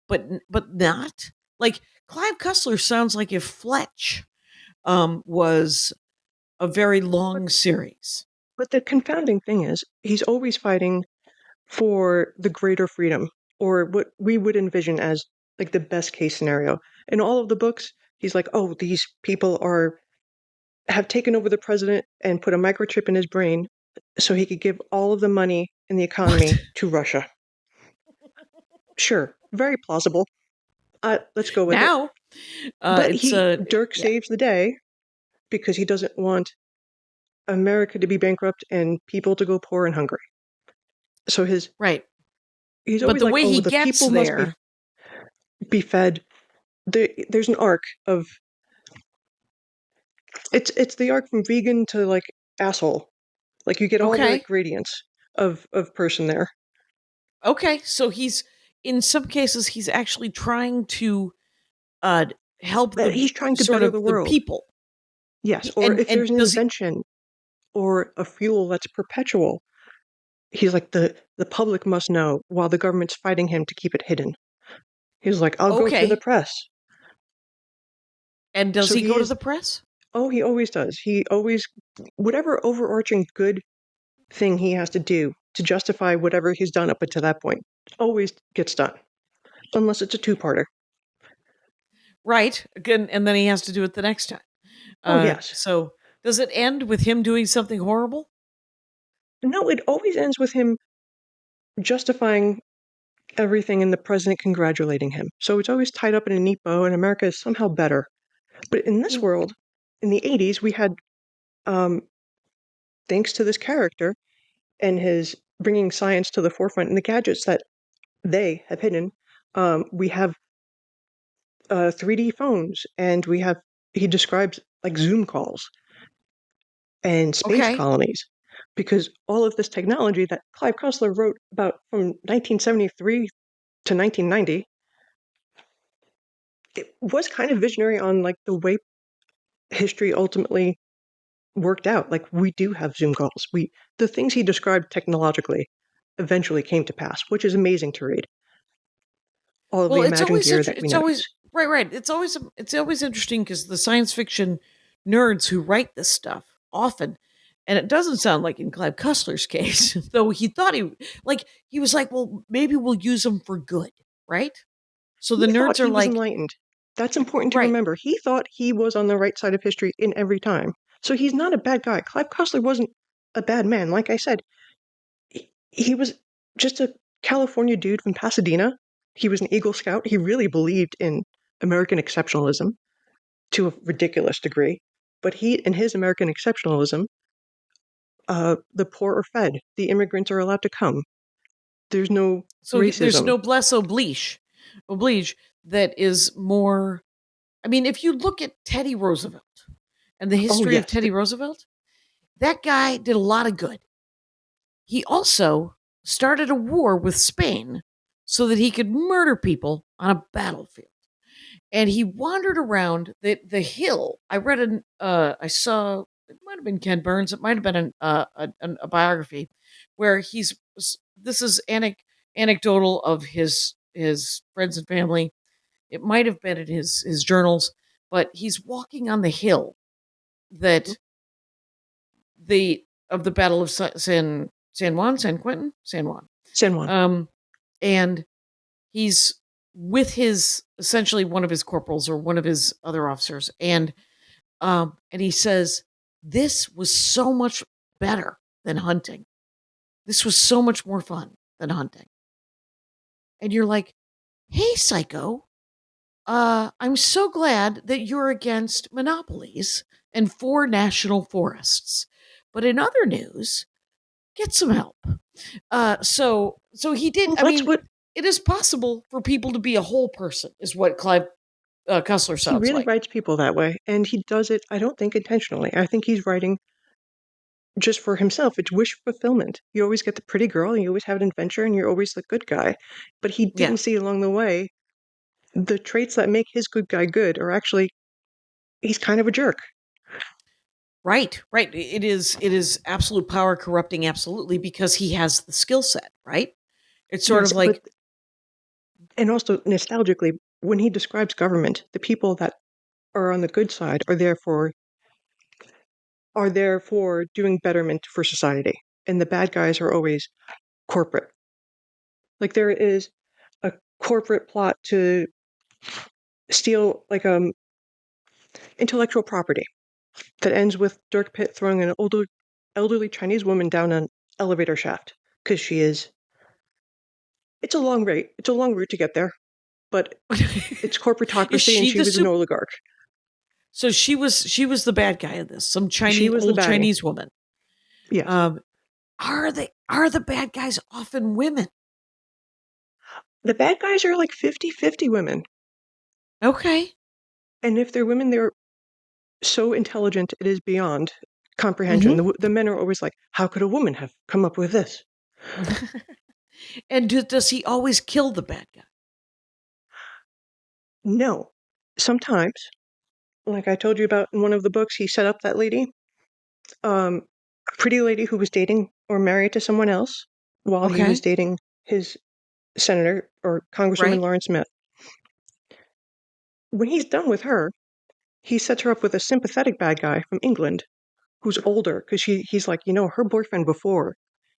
but not. Like Clive Cussler sounds like if Fletch was a very long series. But the confounding thing is, he's always fighting for the greater freedom, or what we would envision as like the best case scenario. In all of the books, he's like, oh, these people have taken over the president and put a microchip in his brain so he could give all of the money in the economy to Russia. Sure, very plausible. Let's go with it. But Dirk saves the day because he doesn't want America to be bankrupt and people to go poor and hungry. So he's always but the like, way he the gets people there must be fed. There's an arc of it's the arc from vegan to like asshole. Like you get all the gradients of person there. Okay, so he's in some cases he's actually trying to help. He's trying to better the world. The people. Yes, or if there's an invention or a fuel that's perpetual, he's like the public must know while the government's fighting him to keep it hidden. He's like, I'll go to the press. And does he go to the press? Oh, he always does. He always, whatever overarching good thing he has to do to justify whatever he's done up until that point, always gets done. Unless it's a two-parter. Right. Again, and then he has to do it the next time. Yes. So does it end with him doing something horrible? No, it always ends with him justifying everything and the president congratulating him. So it's always tied up in a neat bow, and America is somehow better. But in this world, in the 80s, we had, thanks to this character and his bringing science to the forefront and the gadgets that they have hidden, we have 3D phones, and he describes like Zoom calls and space colonies, because all of this technology that Clive Cussler wrote about from 1973 to 1990, it was kind of visionary on like the way history ultimately worked out. Like we do have Zoom calls. The things he described technologically eventually came to pass, which is amazing to read. All of the imagined gear that we know. Right. It's always interesting because the science fiction nerds who write this stuff often, and it doesn't sound like in Clive Cussler's case, though he thought he was like, well, maybe we'll use them for good, right? So the nerds are like enlightened. That's important to remember. He thought he was on the right side of history in every time. So he's not a bad guy. Clive Cussler wasn't a bad man. Like I said, he was just a California dude from Pasadena. He was an Eagle Scout. He really believed in American exceptionalism to a ridiculous degree. But in his American exceptionalism, the poor are fed. The immigrants are allowed to come. There's no racism. There's no bless oblige that is more. I mean, if you look at Teddy Roosevelt and the history of Teddy Roosevelt, that guy did a lot of good. He also started a war with Spain so that he could murder people on a battlefield. And he wandered around the hill. I read I saw, it might have been Ken Burns, it might have been a biography where he's this is anecdotal of his friends and family. It might have been in his journals, but he's walking on the hill that the Battle of San Quentin, San Juan. And he's with his essentially one of his corporals or one of his other officers, and he says, "This was so much better than hunting. This was so much more fun than hunting." And you're like, "Hey, psycho, I'm so glad that you're against monopolies and for national forests. But in other news, get some help." So he did. Well, it is possible for people to be a whole person, is what Clive Cussler sounds like. He really writes people that way, and he does it, I don't think, intentionally. I think he's writing just for himself. It's wish fulfillment. You always get the pretty girl, and you always have an adventure, and you're always the good guy. But he didn't see along the way the traits that make his good guy good are actually, he's kind of a jerk. Right. It is absolute power corrupting, absolutely, because he has the skill set, right? It's sort of like... And also, nostalgically, when he describes government, the people that are on the good side are there for doing betterment for society. And the bad guys are always corporate. Like, there is a corporate plot to steal, like, intellectual property that ends with Dirk Pitt throwing an elderly Chinese woman down an elevator shaft because she is... It's a long route to get there, but it's corporatocracy, and she was an oligarch. So she was the bad guy in this. Some Chinese woman. Yes. Are the bad guys often women? The bad guys are like 50-50 women. Okay. And if they're women, they're so intelligent it is beyond comprehension. Mm-hmm. The men are always like, how could a woman have come up with this? And does he always kill the bad guy? No. Sometimes, like I told you about in one of the books, he set up that lady, a pretty lady who was dating or married to someone else while he was dating his senator or Congresswoman Lauren Smith. When he's done with her, he sets her up with a sympathetic bad guy from England who's older, because he's like, her boyfriend before,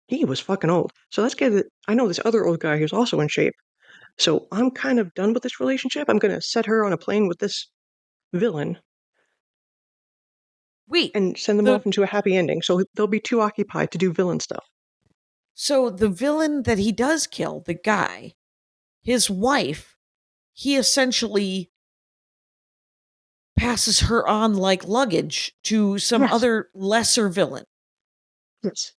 he was fucking old. So let's get it. I know this other old guy who's also in shape. So I'm kind of done with this relationship. I'm going to set her on a plane with this villain. And send them off into a happy ending. So they'll be too occupied to do villain stuff. So the villain that he does kill, the guy, his wife, he essentially passes her on like luggage to some other lesser villain. Yes.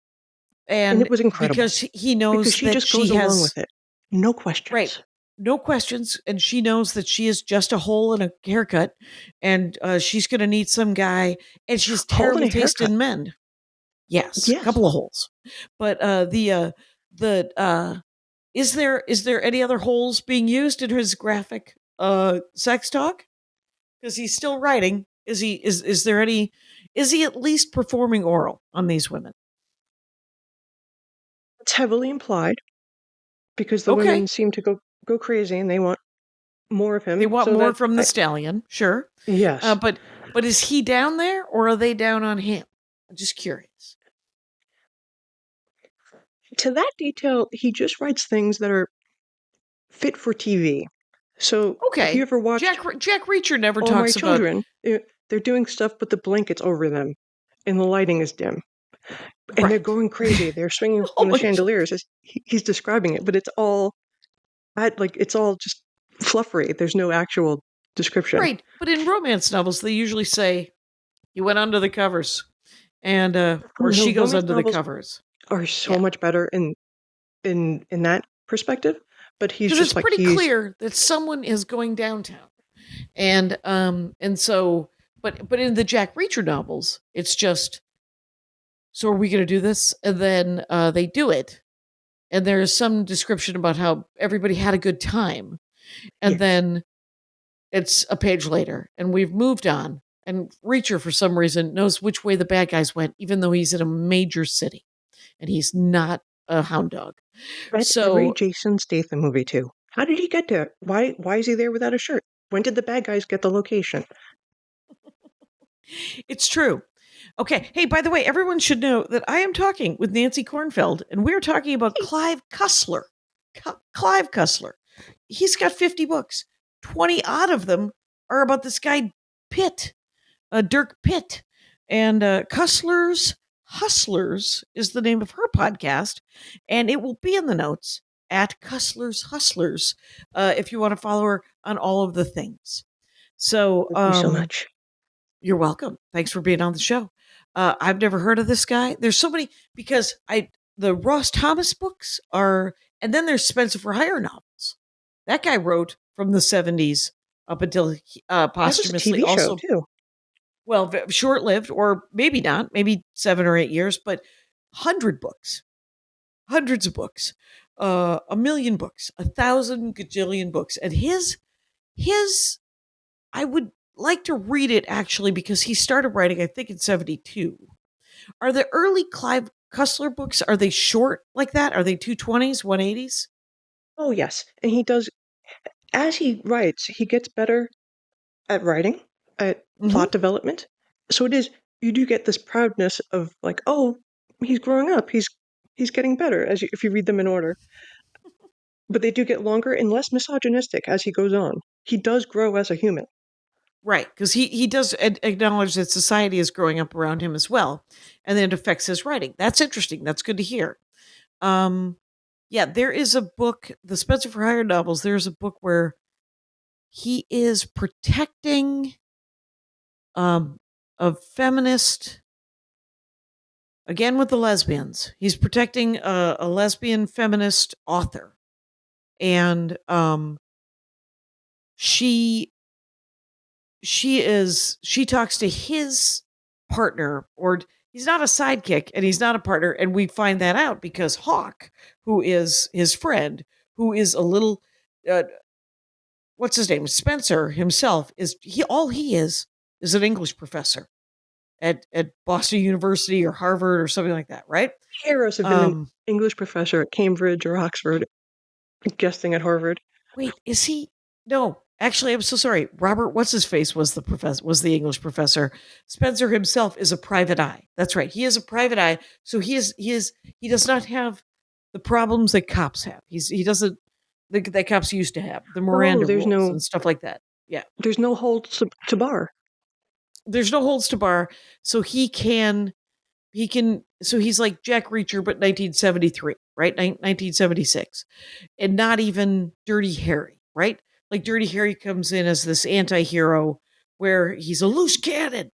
And it was incredible. Because he knows she just goes along with it. No questions. Right. No questions. And she knows that she is just a hole in a haircut. And she's going to need some guy. And she's terrible taste in men. Yes. A couple of holes. But is there any other holes being used in his graphic sex talk? Because he's still writing. Is he at least performing oral on these women? It's heavily implied, because the women seem to go crazy and they want more of him. They want more from the stallion, sure. Yes. But is he down there, or are they down on him? I'm just curious. To that detail, he just writes things that are fit for TV. So, if you ever watched Jack Reacher never All talks My Children, they're doing stuff, but the blanket's over them, and the lighting is dim. And they're going crazy. They're swinging from the chandeliers. He's describing it, but it's all just fluffery. There's no actual description. Right. But in romance novels, they usually say, "You went under the covers," and or she goes under the covers. Are so much better in that perspective. But he's just it's pretty clear that someone is going downtown, and so, but in the Jack Reacher novels, it's just, so are we going to do this? And then they do it, and there's some description about how everybody had a good time, and then it's a page later, and we've moved on. And Reacher, for some reason, knows which way the bad guys went, even though he's in a major city, and he's not a hound dog. That's every Jason Statham movie too. How did he get there? Why is he there without a shirt? When did the bad guys get the location? It's true. Okay. Hey, by the way, everyone should know that I am talking with Nancy Kornfeld, and we're talking about Clive Cussler. Clive Cussler. He's got 50 books. 20 odd of them are about this guy Pitt, Dirk Pitt. And Cussler's Hustlers is the name of her podcast, and it will be in the notes at Cussler's Hustlers if you want to follow her on all of the things. So, thank you so much. You're welcome. Thanks for being on the show. I've never heard of this guy. There's so many, because the Ross Thomas books are, and then there's Spencer for Hire novels. That guy wrote from the 70s up until posthumously. That was a TV show too. Well, short-lived, or maybe not, maybe 7 or 8 years, but 100 books, hundreds of books, 1,000,000 books, 1,000 gajillion books. And his, I would like to read it actually, because he started writing, I think, in 72. Are the early Clive Cussler books, are they short like that? Are they 220s, 180s? Oh, yes. And he does, as he writes, he gets better at writing, at plot development. So it is, you do get this proudness of like, oh, he's growing up. He's getting better if you read them in order. But they do get longer and less misogynistic as he goes on. He does grow as a human. Right, because he does acknowledge that society is growing up around him as well, and then it affects his writing. That's interesting. That's good to hear. Yeah, there is a book, the Spencer for Hire novels, there's a book where he is protecting a feminist, again with the lesbians. He's protecting a lesbian feminist author. And she talks to his partner, or he's not a sidekick and he's not a partner. And we find that out because Hawk, who is his friend, who is a little, what's his name? Spencer himself all he is an English professor at Boston University or Harvard or something like that. Right. Heroes have been an English professor at Cambridge or Oxford, guesting at Harvard. Wait, is he? No, actually, I'm so sorry. Robert, what's his face was the English professor. Spencer himself is a private eye. That's right. He is a private eye. So he does not have the problems that cops have. He doesn't, that cops used to have, the Miranda rules and stuff like that. Yeah. There's no holds to bar. There's no holds to bar. So so he's like Jack Reacher, but 1973, right? 1976. And not even Dirty Harry, right? Like Dirty Harry comes in as this anti-hero where he's a loose cannon.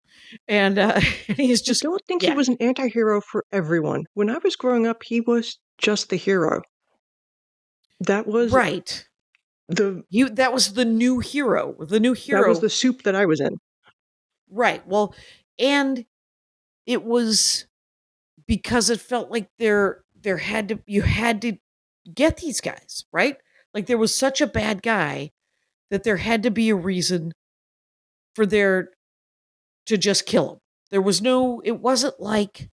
And he's just... I don't think he was an anti-hero for everyone. When I was growing up, he was just the hero. That was... Right. That was the new hero. The new hero... That was the soup that I was in. Right. Well, and it was because it felt like you had to get these guys, right? Like there was such a bad guy that there had to be a reason for to just kill him. There was it wasn't like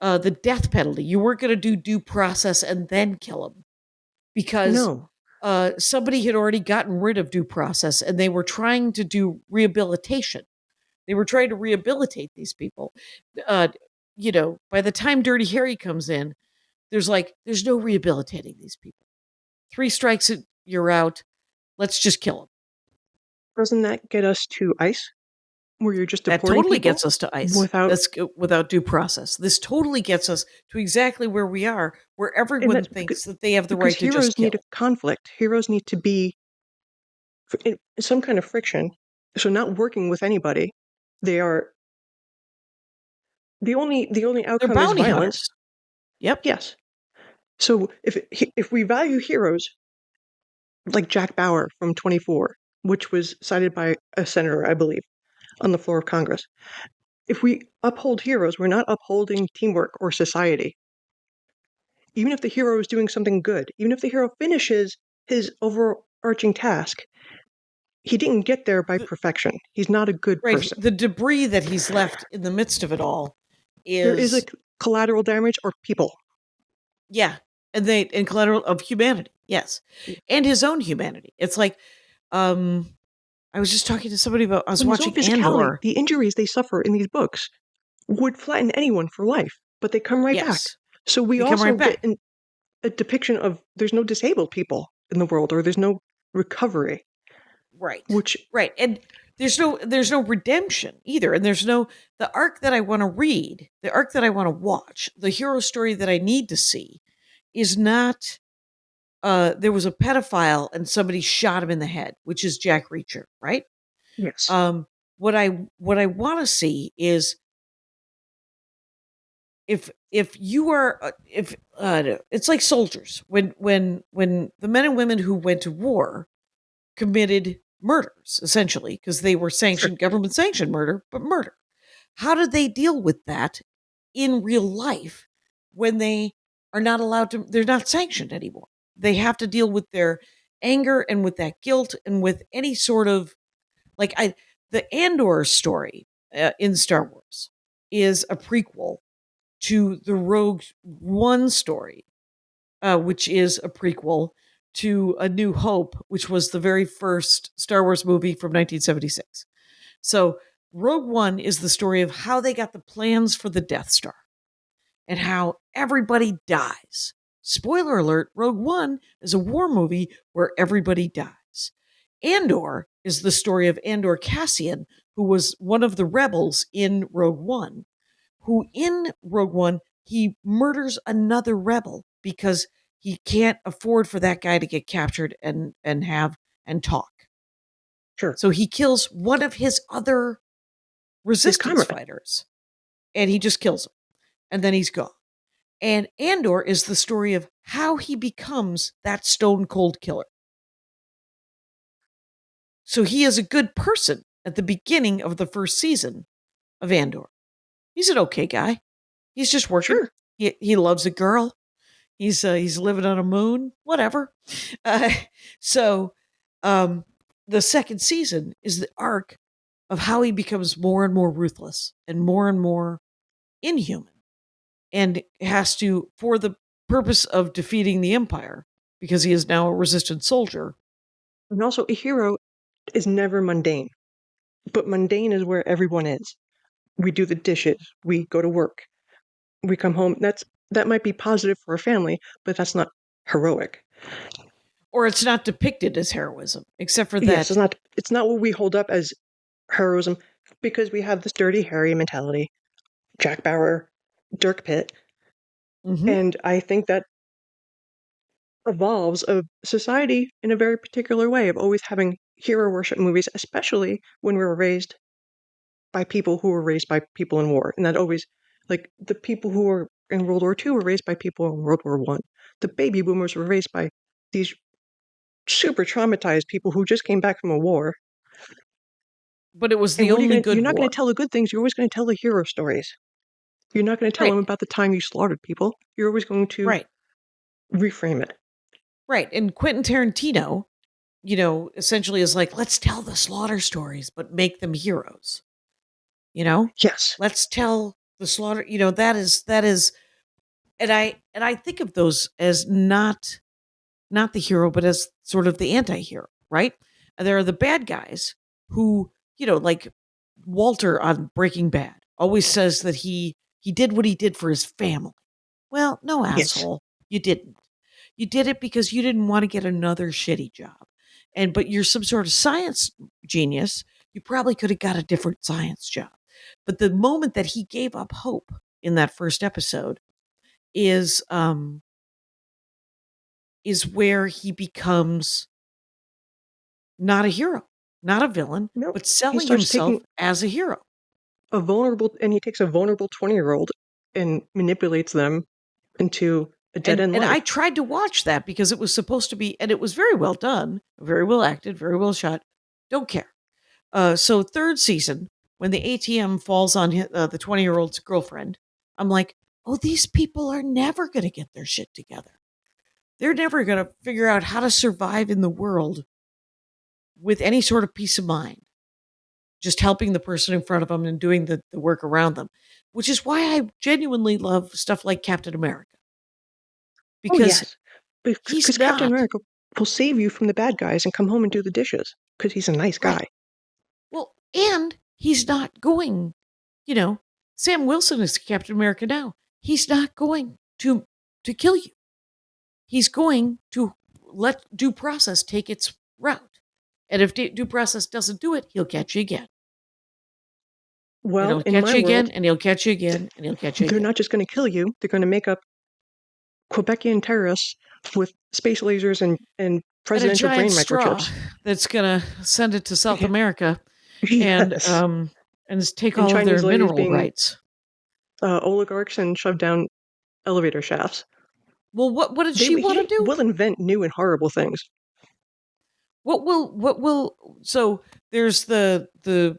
the death penalty. You weren't going to do due process and then kill him, because somebody had already gotten rid of due process and they were trying to do rehabilitation. They were trying to rehabilitate these people. By the time Dirty Harry comes in, there's no rehabilitating these people. 3 strikes, you're out. Let's just kill them. Doesn't that get us to ICE? Where you're just deporting people? That totally gets us to ICE without due process. This totally gets us to exactly where we are, where everyone thinks that they have the right to just kill. Heroes need a conflict. Heroes need to be in some kind of friction. So not working with anybody. They are the only outcome is violence. Hunters. Yep. Yes. So if we value heroes like Jack Bauer from 24, which was cited by a senator, I believe, on the floor of Congress, if we uphold heroes, we're not upholding teamwork or society. Even if the hero is doing something good, even if the hero finishes his overarching task, he didn't get there by perfection. He's not a good person. The debris that he's left in the midst of it all there is a collateral damage or people. Yeah. And collateral of humanity. Yes. And his own humanity. It's like, I was just talking to somebody about, I was watching Andor. The injuries they suffer in these books would flatten anyone for life, but they come right back. So we also get a depiction of there's no disabled people in the world, or there's no recovery. Right. And there's no redemption either. And there's no, the arc that I want to read, the arc that I want to watch, the hero story that I need to see is not, there was a pedophile and somebody shot him in the head, which is Jack Reacher, right? Yes. What I want to see is if you are it's like soldiers when the men and women who went to war committed murders, essentially, because they were sanctioned, government sanctioned murder, but murder. How do they deal with that in real life when they are not allowed to? They're not sanctioned anymore. They have to deal with their anger and with that guilt and with any sort of the Andor story in Star Wars is a prequel to the Rogue One story, which is a prequel to A New Hope, which was the very first Star Wars movie from 1976. So Rogue One is the story of how they got the plans for the Death Star and how everybody dies. Spoiler alert, Rogue One is a war movie where everybody dies. Andor is the story of Andor Kashian, who was one of the rebels in Rogue One, who in Rogue One, he murders another rebel because he can't afford for that guy to get captured and talk. Sure. So he kills one of his other resistance fighters, and he just kills him, and then he's gone. And Andor is the story of how he becomes that stone cold killer. So he is a good person at the beginning of the first season of Andor. He's an okay guy. He's just working. Sure. He loves a girl. He's living on a moon, whatever. So the second season is the arc of how he becomes more and more ruthless and more inhuman, and has to, for the purpose of defeating the Empire, because he is now a resistant soldier. And also, a hero is never mundane, but mundane is where everyone is. We do the dishes, we go to work, we come home. That might be positive for a family, but that's not heroic. Or it's not depicted as heroism, except for that. Yes, it's not what we hold up as heroism, because we have this Dirty Harry mentality, Jack Bauer, Dirk Pitt, and I think that evolves a society in a very particular way of always having hero worship movies, especially when we were raised by people who were raised by people in war. And that always, like, the people who were in World War II were raised by people in World War I. The baby boomers were raised by these super traumatized people who just came back from a war. But it was the only good You're not war. going to tell the good things. You're always going to tell the hero stories. You're not going to tell them about the time you slaughtered people. You're always going to reframe it. Right. And Quentin Tarantino, essentially is like, let's tell the slaughter stories, but make them heroes. Yes. Let's tell the slaughter. That is, and I think of those as not the hero, but as sort of the anti-hero, right? And there are the bad guys who, like Walter on Breaking Bad, always says that he did what he did for his family. Well, no, asshole, you didn't. You did it because you didn't want to get another shitty job. But you're some sort of science genius. You probably could have got a different science job. But the moment that he gave up hope in that first episode is where he becomes not a hero, not a villain, but selling himself as a hero. He takes a vulnerable 20-year-old and manipulates them into a dead-end life. And I tried to watch that because it was supposed to be, and it was very well done, very well acted, very well shot. Don't care. So third season, when the ATM falls on the 20-year-old's girlfriend, I'm like, oh, these people are never going to get their shit together. They're never going to figure out how to survive in the world with any sort of peace of mind. Just helping the person in front of them and doing the work around them, which is why I genuinely love stuff like Captain America. because because Captain America will save you from the bad guys and come home and do the dishes because he's a nice guy. Right. Well, and he's not going, Sam Wilson is Captain America now. He's not going to kill you. He's going to let due process take its route. And if due process doesn't do it, he'll catch you again. Well, and he'll catch you again, and he'll catch you again, and he'll catch you again. They're not just going to kill you. They're going to make up Quebecian terrorists with space lasers and presidential brain microchips. That's going to send it to South America and take all of their mineral rights. Oligarchs and shove down elevator shafts. Well, what did she want to do? We'll invent new and horrible things. So there's the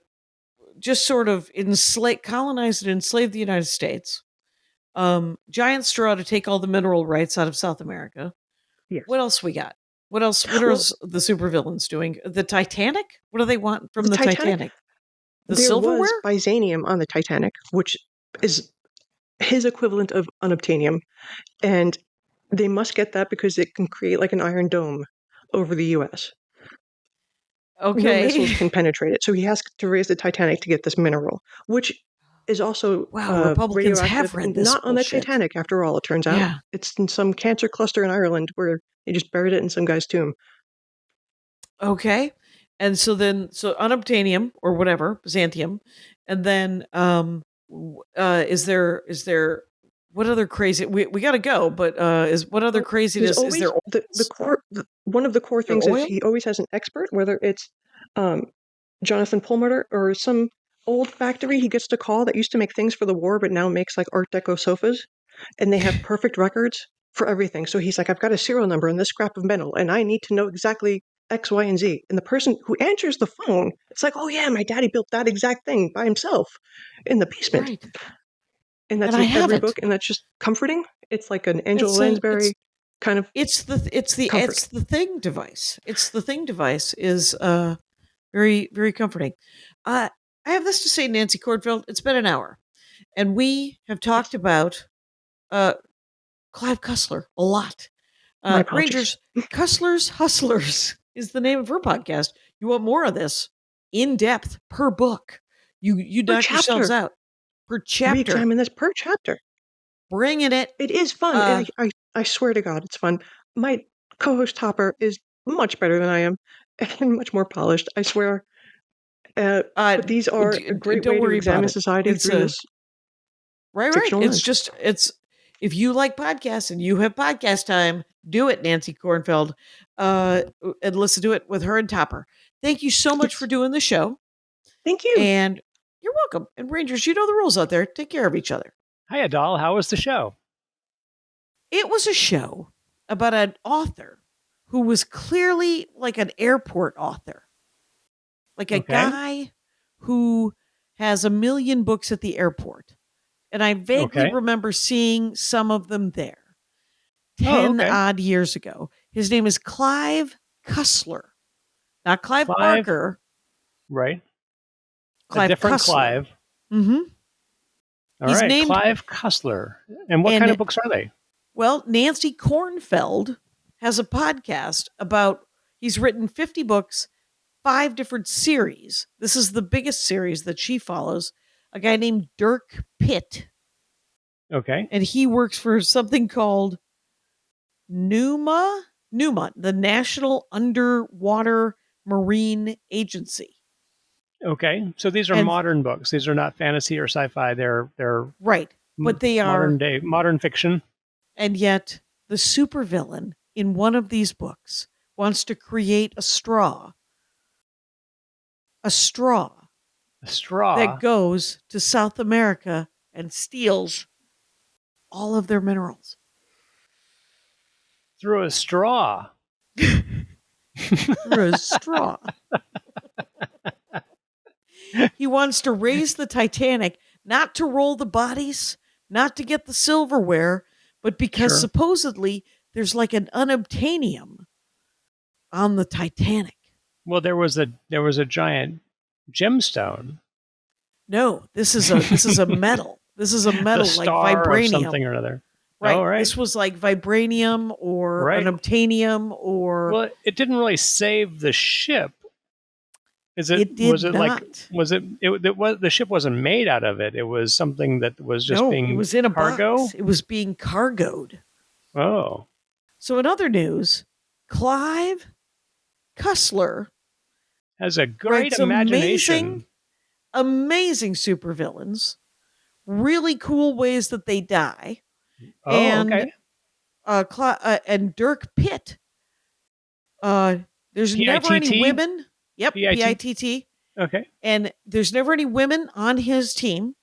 just sort of colonize and enslave the United States. Giant straw to take all the mineral rights out of South America. Yes. What else we got? What else? What are the supervillains doing? The Titanic? What do they want from the Titanic? The silverware? There was Byzanium on the Titanic, which is his equivalent of unobtainium, and they must get that because it can create like an iron dome over the U.S. Okay. No missiles can penetrate it, so he has to raise the Titanic to get this mineral, which is also Republicans have read this not on the Titanic after all. It turns out it's in some cancer cluster in Ireland where they just buried it in some guy's tomb. Okay, and so unobtainium or whatever Byzantium, and then is there what other crazy we got to go? But what other craziness is there? One of the core things is he always has an expert, whether it's Jonathan Perlmutter or some old factory he gets to call that used to make things for the war but now makes like Art Deco sofas, and they have perfect records for everything. So he's like, I've got a serial number in this scrap of metal and I need to know exactly X, Y, and Z. And the person who answers the phone, it's like, oh yeah, my daddy built that exact thing by himself in the basement. Right. And that's in every book, and that's just comforting. It's like an Angela Lansbury kind of. It's the thing device. It's the thing device is very, very comforting. I have this to say, Nancy Kornfeld. It's been an hour, and we have talked about Clive Cussler a lot. Rangers, Cussler's Hustlers is the name of her podcast. You want more of this in depth per book? You knock yourselves out per chapter. Re-examine this per chapter. Bringing it. It is fun. I swear to God, it's fun. My co-host Topper is much better than I am and much more polished. I swear. But these are a great way to examine society through this. Right. It's if you like podcasts and you have podcast time, do it, Nancy Kornfeld, and listen to it with her and Topper. Thank you so much for doing the show. Thank you. And you're welcome. And Rangers, you know the rules out there. Take care of each other. Hiya, doll. How was the show? It was a show about an author who was clearly like an airport author. Like a guy who has 1 million books at the airport. And I vaguely remember seeing some of them there 10 odd years ago. His name is Clive Cussler. Not Clive Barker. Right. Clive a different Cussler. Clive. Mm-hmm. All right, Clive Cussler. And what kind of books are they? Well, Nancy Kornfeld has a podcast about, he's written 50 books, 5 different series. This is the biggest series that she follows. A guy named Dirk Pitt. Okay. And he works for something called NUMA, the National Underwater Marine Agency. Okay. So these are modern books. These are not fantasy or sci-fi. They're right. But they are modern fiction. And yet the supervillain in one of these books wants to create a straw that goes to South America and steals all of their minerals. Through a straw. Through a straw. He wants to raise the Titanic, not to roll the bodies, not to get the silverware, but because supposedly there's like an unobtainium on the Titanic. Well, there was a giant gemstone. No, this is a metal. This is a metal like vibranium. Or something or other. Right. Oh, right. This was like vibranium or Right. an obtanium or... Well, it didn't really save the ship. It did was it not. the ship wasn't made out of it. It was something that was just being it was in a cargo. box. It was being cargoed. Oh. So in other news, Clive Cussler Has a great writes imagination. amazing supervillains, really cool ways that they die. Oh, and, okay. And Dirk Pitt. There's never any P-I-T-T? women. Yep, P-I-T-T. Okay. And there's never any women on his team.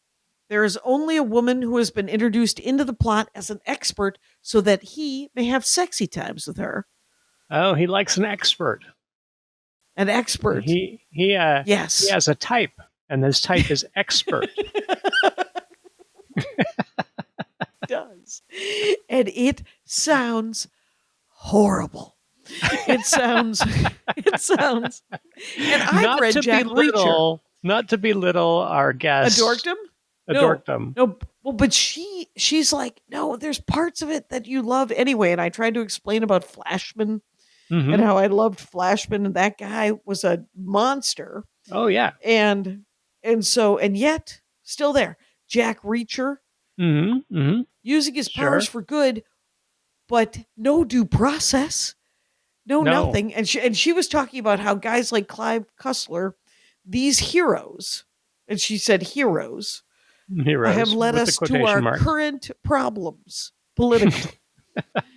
There is only a woman who has been introduced into the plot as an expert so that he may have sexy times with her. Oh, he likes an expert. An expert. Yes. He has a type, and this type is expert. Does. And it sounds horrible. It sounds, and I've read Jack Reacher. Not to belittle our guest. A dorkdom? No, well, but she's like, no, there's parts of it that you love anyway. And I tried to explain about Flashman and how I loved Flashman, and that guy was a monster. Oh, yeah. And yet, still there. Jack Reacher, using his powers for good, but no due process. No, nothing. And she was talking about how guys like Clive Cussler, these heroes, and she said heroes have led us to our current problems politically.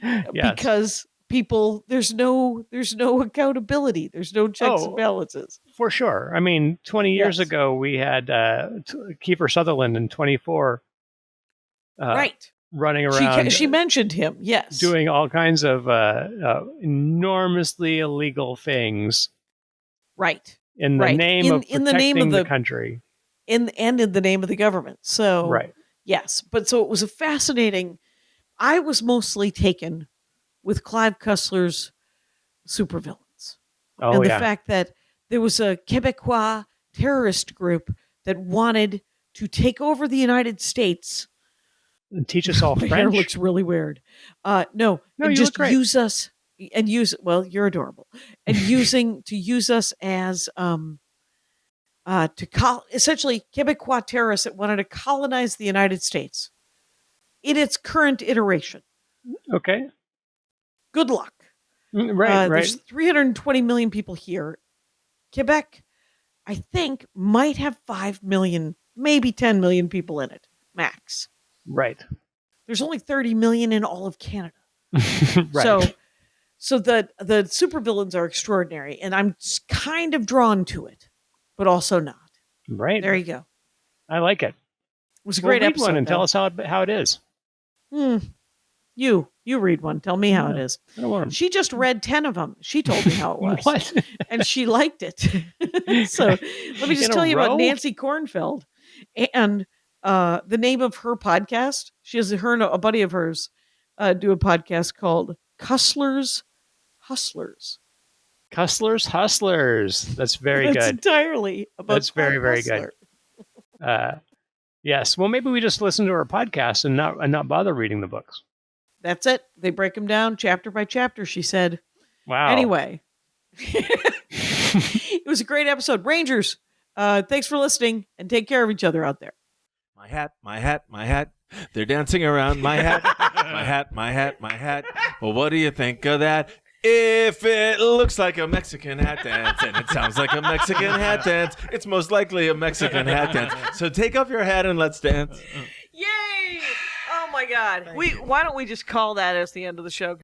Yes. Because people, there's no accountability. There's no checks and balances. For sure. I mean, 20 years ago, we had Kiefer Sutherland in 24. Right. Running around. She mentioned him, yes. Doing all kinds of enormously illegal things. Right. In the name of protecting the country. In the name of the government. So, right. Yes. But so it was a fascinating, I was mostly taken with Clive Cussler's supervillains. Oh, and the fact that there was a Quebecois terrorist group that wanted to take over the United States and teach us all French. My hair looks really weird. No, you just look great. Use us and use. Well, you're adorable, and to use us as essentially Quebecois terrorists that wanted to colonize the United States in its current iteration. Okay. Good luck. Right. There's 320 million people here. Quebec, I think, might have 5 million, maybe 10 million people in it, max. Right. There's only 30 million in all of Canada. Right. So the supervillains are extraordinary, and I'm kind of drawn to it, but also not. Right. There you go. I like it. It was a great episode. Read one and tell us how it is. You read one. Tell me how it is. I don't want to... She just read 10 of them. She told me how it was. What? And she liked it. So let me just tell you about Nancy Kornfeld and the name of her podcast. She has her and a buddy of hers do a podcast called Cussler's Hustlers. Cussler's Hustlers. That's very good. That's entirely about That's very, very good. Yes. Well, maybe we just listen to her podcast and not bother reading the books. That's it. They break them down chapter by chapter, she said. Wow. Anyway. It was a great episode. Rangers, thanks for listening, and take care of each other out there. My hat, my hat, my hat. They're dancing around my hat. My hat, my hat, my hat. Well, what do you think of that? If it looks like a Mexican hat dance and it sounds like a Mexican hat dance, it's most likely a Mexican hat dance. So take off your hat and let's dance. Yay! Oh my God. Why don't we just call that as the end of the show?